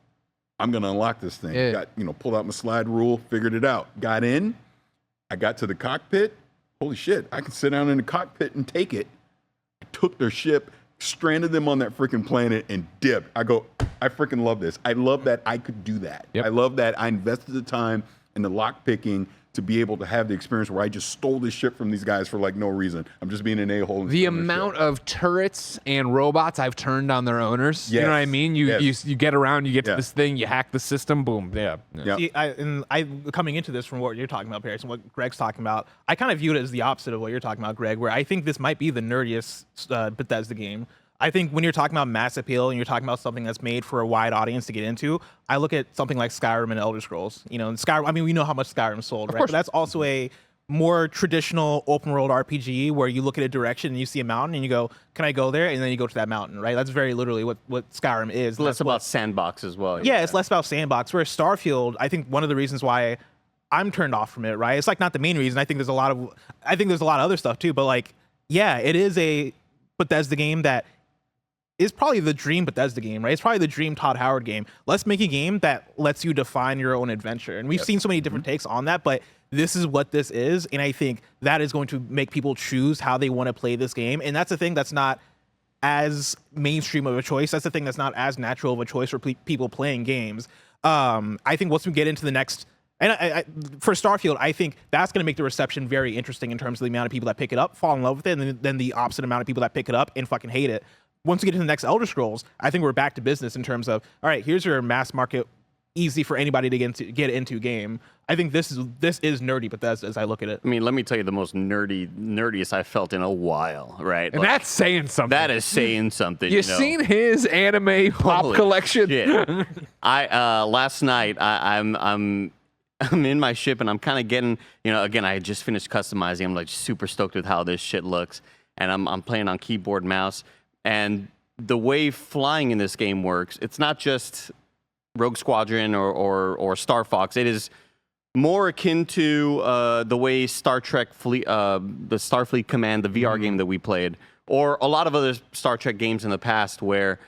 I'm going to unlock this thing. Yeah. Pulled out my slide rule, figured it out. Got in. I got to the cockpit. Holy shit, I can sit down in the cockpit and take it. I took their ship, stranded them on that freaking planet, and dipped. I freaking love this. I love that I could do that. Yep. I love that I invested the time in the lock picking to be able to have the experience where I just stole this ship from these guys for like no reason. I'm just being an a-hole. The amount of turrets and robots I've turned on their owners. Yes. You know what I mean? You get around, you get Yeah. to this thing, you hack the system, boom, yeah. Yeah. See, I coming into this from what you're talking about, Parris, and what Greg's talking about, I kind of view it as the opposite of what you're talking about, Greg, where I think this might be the nerdiest Bethesda game. I think when you're talking about mass appeal and you're talking about something that's made for a wide audience to get into, I look at something like Skyrim and Elder Scrolls. And Skyrim, I mean, we know how much Skyrim sold, right? But that's also a more traditional open world RPG where you look at a direction and you see a mountain and you go, can I go there? And then you go to that mountain, right? That's very literally what Skyrim is. It's less about sandbox as well. Yeah, it's less about sandbox. Whereas Starfield, I think one of the reasons why I'm turned off from it, right? It's like not the main reason. I think there's a lot of other stuff too. But like, yeah, it is a Bethesda game that is probably the dream Bethesda game, right? It's probably the dream Todd Howard game. Let's make a game that lets you define your own adventure. And we've seen so many different takes on that, but this is what this is. And I think that is going to make people choose how they want to play this game. And that's the thing that's not as mainstream of a choice. That's the thing that's not as natural of a choice for people playing games. I think once we get into the next, and for Starfield, I think that's going to make the reception very interesting in terms of the amount of people that pick it up, fall in love with it, and then the opposite amount of people that pick it up and fucking hate it. Once we get to the next Elder Scrolls, I think we're back to business in terms of, all right, here's your mass market, easy for anybody to get into game. I think this is nerdy Bethesda as I look at it. I mean, let me tell you the most nerdiest I felt in a while, right? And that's saying something. That is saying something. You seen his anime pop Holy collection? shit. Last night I'm in my ship and I'm kind of getting, again, I had just finished customizing. I'm like super stoked with how this shit looks, and I'm playing on keyboard mouse. And the way flying in this game works, it's not just Rogue Squadron or Star Fox. It is more akin to the way Star Trek Fleet, the Starfleet Command, the VR game that we played, or a lot of other Star Trek games in the past where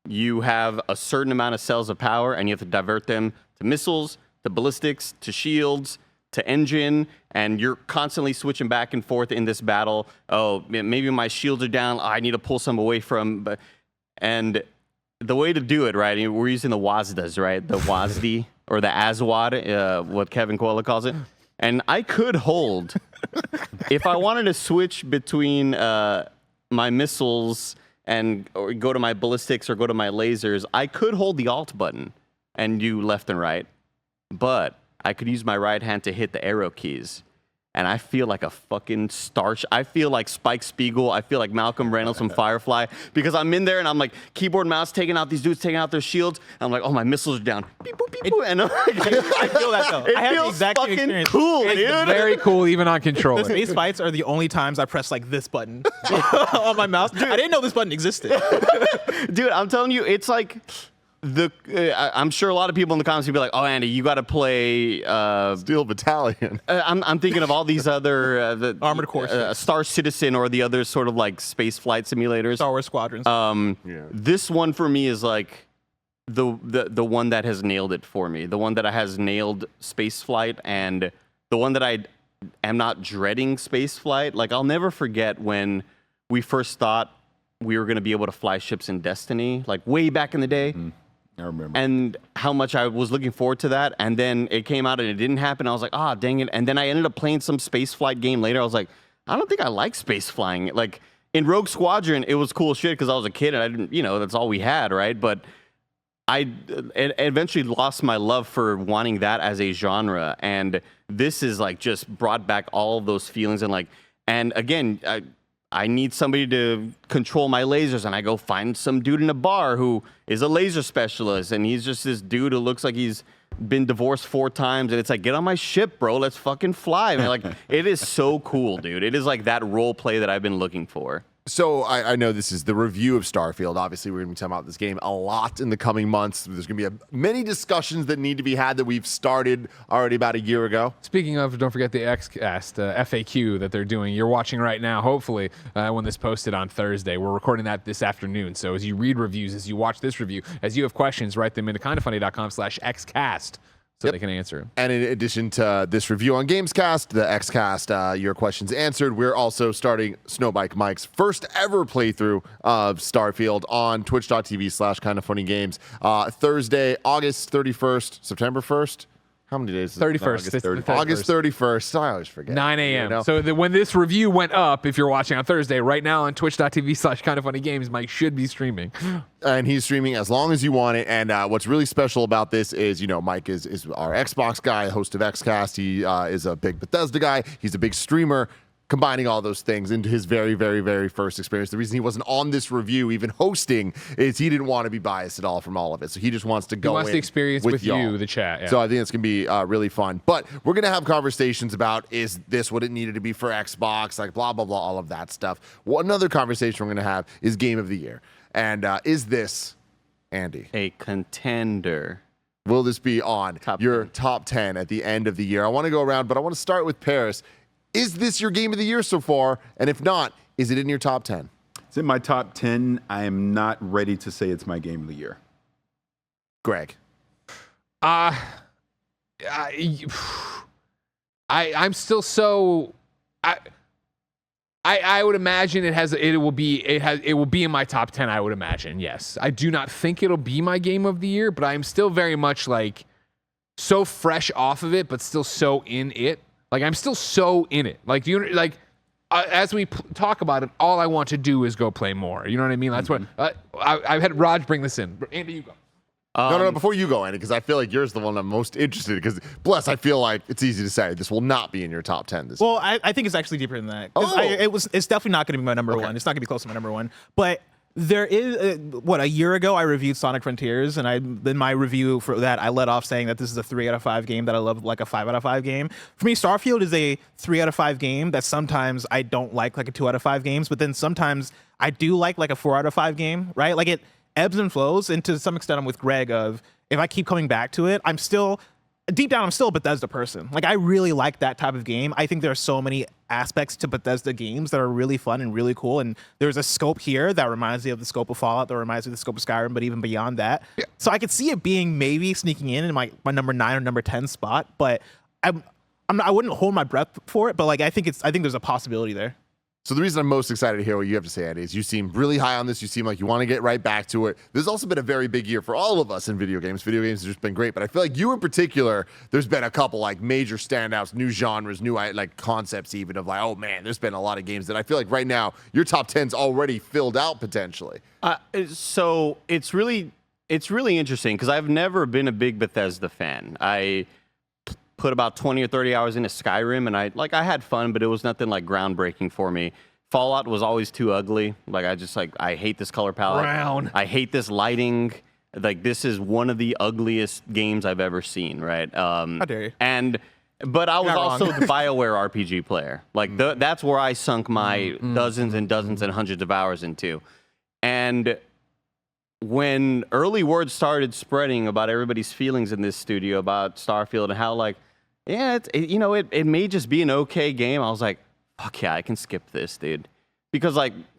you have a certain amount of cells of power and you have to divert them to missiles, to ballistics, to shields, to engine, and you're constantly switching back and forth in this battle. Oh, maybe my shields are down. I need to pull some away from, and the way to do it, right? We're using the WASDas, right? The WASD or the ASWAD, what Kevin Coelho calls it. And I could hold, if I wanted to switch between my missiles or go to my ballistics or go to my lasers, I could hold the Alt button and do left and right, but I could use my right hand to hit the arrow keys. and I feel like a fucking starch. I feel like Spike Spiegel. I feel like Malcolm Reynolds from Firefly because I'm in there and I'm like keyboard mouse taking out these dudes taking out their shields. And I'm like, oh, my missiles are down. Beep, boop, beep, boop. And I'm like, I feel that though. it I have the feels exact same fucking experience. cool, It's dude. Very cool, even on controller. Space fights are the only times I press like this button on my mouse. I didn't know this button existed. Dude, I'm telling you, it's like I'm sure a lot of people in the comments will be like, "Oh, Andy, you got to play." Steel Battalion. I'm thinking of all these other the Armored Core Star Citizen, or the other sort of like space flight simulators. Star Wars Squadrons. This one for me is like the one that has nailed it for me. The one that has nailed space flight, and the one that I am not dreading space flight. Like I'll never forget when we first thought we were going to be able to fly ships in Destiny, like way back in the day. I remember. And how much I was looking forward to that. And then it came out and it didn't happen. I was like, ah, dang it. And then I ended up playing some space flight game later. I was like, I don't think I like space flying. Like in Rogue Squadron, it was cool shit because I was a kid and I didn't, that's all we had, right? But I eventually lost my love for wanting that as a genre. And this is like just brought back all of those feelings. And again, I need somebody to control my lasers, and I go find some dude in a bar who is a laser specialist, and he's just this dude who looks like he's been divorced 4 times, and it's like, get on my ship, bro, let's fucking fly, man. Like, it is so cool, dude. It is like that role play that I've been looking for. So I know this is the review of Starfield. Obviously, we're going to be talking about this game a lot in the coming months. There's going to be many discussions that need to be had that we've started already about a year ago. Speaking of, don't forget the Xcast FAQ that they're doing. You're watching right now, hopefully, when this posted on Thursday. We're recording that this afternoon. So as you read reviews, as you watch this review, as you have questions, write them into KindaFunny.com/Xcast. So they can answer. And in addition to this review on Gamescast, the Xcast, your questions answered, we're also starting Snowbike Mike's first ever playthrough of Starfield on twitch.tv/KindaFunnyGames. Thursday, August 31st, September 1st. How many days? 31st. August 31st. I always forget. 9 a.m. You know? So when this review went up, if you're watching on Thursday, right now on twitch.tv/KindaFunnyGames, Mike should be streaming. And he's streaming as long as you want it. And what's really special about this is, Mike is our Xbox guy, host of Xcast. He is a big Bethesda guy. He's a big streamer. Combining all those things into his very, very, very first experience. The reason he wasn't on this review, even hosting, is he didn't want to be biased at all from all of it. So he just wants to go in. He wants the experience with you, the chat. Yeah. So I think it's going to be really fun. But we're going to have conversations about, is this what it needed to be for Xbox? Like blah, blah, blah, all of that stuff. One other conversation we're going to have is Game of the Year. And is this, Andy, A contender? Will this be on your top 10 at the end of the year? I want to go around, but I want to start with Parris. Is this your game of the year so far? And if not, is it in your top 10? It's in my top 10. I am not ready to say it's my game of the year. Greg. I'm still so I would imagine it will be in my top 10. I would imagine, yes. I do not think it'll be my game of the year, but I'm still very much like so fresh off of it, but still so in it. Like I'm still so in it. Like as we talk about it, all I want to do is go play more. You know what I mean? That's what I've had Raj bring this in. Andy, you go. No, before you go, Andy, because I feel like yours the one I'm most interested in. Because, bless, I feel like it's easy to say this will not be in your top 10 this year. Well, I think it's actually deeper than that. It's definitely not going to be my number one. It's not going to be close to my number one. But there is, a year ago I reviewed Sonic Frontiers, and in my review for that, I let off saying that this is a 3 out of 5 game that I love, like a 5 out of 5 game. For me, Starfield is a 3 out of 5 game that sometimes I don't like a 2 out of 5 games, but then sometimes I do like a 4 out of 5 game, right? Like it ebbs and flows, and to some extent I'm with Greg of, if I keep coming back to it, deep down, I'm still a Bethesda person. Like, I really like that type of game. I think there are so many aspects to Bethesda games that are really fun and really cool. And there's a scope here that reminds me of the scope of Fallout, that reminds me of the scope of Skyrim, but even beyond that. Yeah. So I could see it being maybe sneaking in my number 9 or number 10 spot, but I wouldn't hold my breath for it. But I think there's a possibility there. So the reason I'm most excited to hear what you have to say, Andy, is you seem really high on this. You seem like you want to get right back to it. There's also been a very big year for all of us in video games. Video games have just been great, but I feel like you in particular, there's been a couple major standouts, new genres, new concepts even of oh man, there's been a lot of games that I feel like right now your top 10's already filled out potentially. So it's really interesting because I've never been a big Bethesda fan. I put about 20 or 30 hours into Skyrim, and I had fun, but it was nothing like groundbreaking for me. Fallout was always too ugly. Like I hate this color palette. Brown. I hate this lighting. Like this is one of the ugliest games I've ever seen, right? How dare you? But I was Not also wrong. the BioWare RPG player. Like that's where I sunk my dozens and dozens and hundreds of hours into. And when early word started spreading about everybody's feelings in this studio about Starfield and how it may just be an okay game, I was like, fuck yeah, I can skip this, dude. Because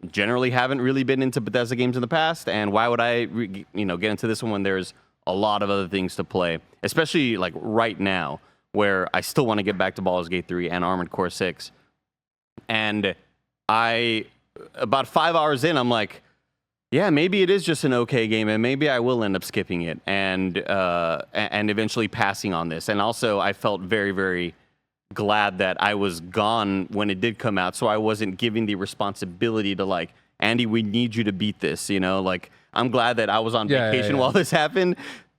generally haven't really been into Bethesda games in the past, and why would I get into this one when there's a lot of other things to play, especially right now where I still want to get back to Baldur's Gate 3 and Armored Core 6. And about 5 hours in, I'm like, yeah, maybe it is just an okay game, and maybe I will end up skipping it and eventually passing on this. And also, I felt very, very glad that I was gone when it did come out, so I wasn't giving the responsibility to Andy, we need you to beat this. I'm glad that I was on vacation while this happened,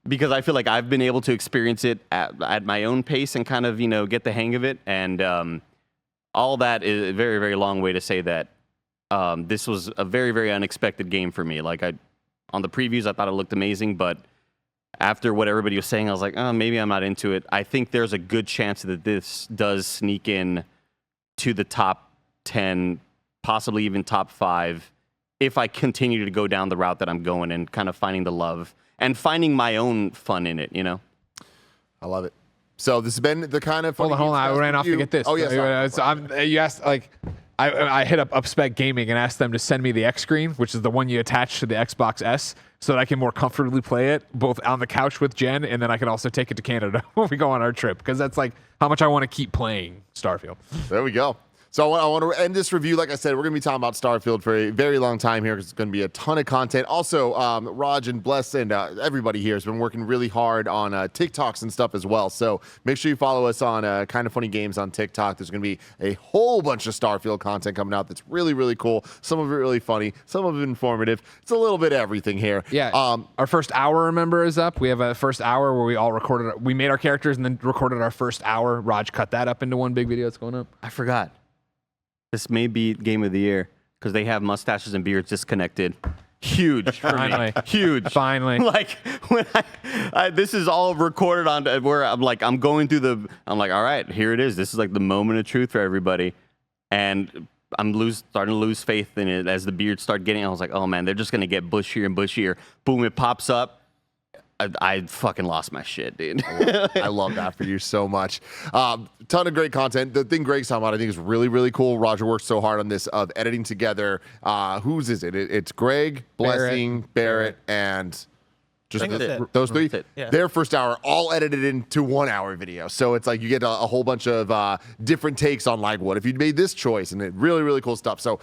because I feel like I've been able to experience it at my own pace and kind of get the hang of it. And all that is a very, very long way to say that. This was a very, very unexpected game for me. On the previews, I thought it looked amazing, but after what everybody was saying, I was like, oh, maybe I'm not into it. I think there's a good chance that this does sneak in to the top 10, possibly even top 5, if I continue to go down the route that I'm going and kind of finding the love and finding my own fun in it, I love it. So this has been the kind of funny. Hold on. I ran off to get this. Oh, yeah. Sorry. You asked, I hit up Upspec Gaming and asked them to send me the X screen, which is the one you attach to the Xbox S, so that I can more comfortably play it both on the couch with Jen, and then I can also take it to Canada when we go on our trip, because that's how much I want to keep playing Starfield. There we go. So I want to end this review. Like I said, we're going to be talking about Starfield for a very long time here, because it's going to be a ton of content. Also, Raj and Bless and everybody here has been working really hard on TikToks and stuff as well. So make sure you follow us on KindaFunny Games on TikTok. There's going to be a whole bunch of Starfield content coming out that's really, really cool. Some of it really funny. Some of it informative. It's a little bit of everything here. Yeah. Our first hour, remember, is up. We have a first hour where we all recorded. We made our characters and then recorded our first hour. Raj cut that up into one big video that's going up. I forgot. This may be Game of the Year because they have mustaches and beards disconnected. Huge for me. Huge. Finally. When this is all recorded on where I'm going through all right, here it is. This is the moment of truth for everybody. And I'm starting to lose faith in it as the beards start getting. I was like, oh man, they're just going to get bushier and bushier. Boom, it pops up. I fucking lost my shit, dude. I love that for you so much. Ton of great content. The thing Greg's talking about, I think, is really, really cool. Roger worked so hard on this of editing together. Whose is it? It's Greg, Blessing, Barrett, and just those three. Yeah. Their first hour all edited into 1 hour video. So it's you get a whole bunch of different takes on what if you made this choice, and really, really cool stuff. So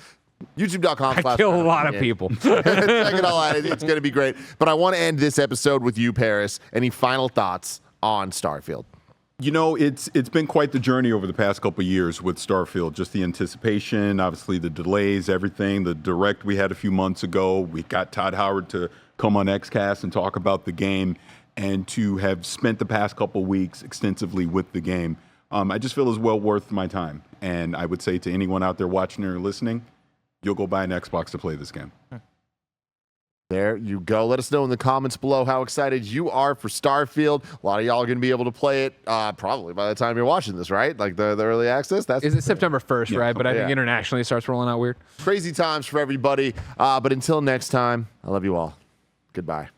YouTube.com. I kill a lot of people. Check it all out. It's going to be great. But I want to end this episode with you, Parris. Any final thoughts on Starfield? It's been quite the journey over the past couple of years with Starfield. Just the anticipation, obviously the delays, everything. The direct we had a few months ago. We got Todd Howard to come on Xcast and talk about the game, and to have spent the past couple of weeks extensively with the game. I just feel is well worth my time. And I would say to anyone out there watching or listening, you'll go buy an Xbox to play this game. There you go. Let us know in the comments below how excited you are for Starfield. A lot of y'all are going to be able to play it probably by the time you're watching this, right? The early access. Is it September 1st, right? But I think internationally it starts rolling out weird. Crazy times for everybody. But until next time, I love you all. Goodbye.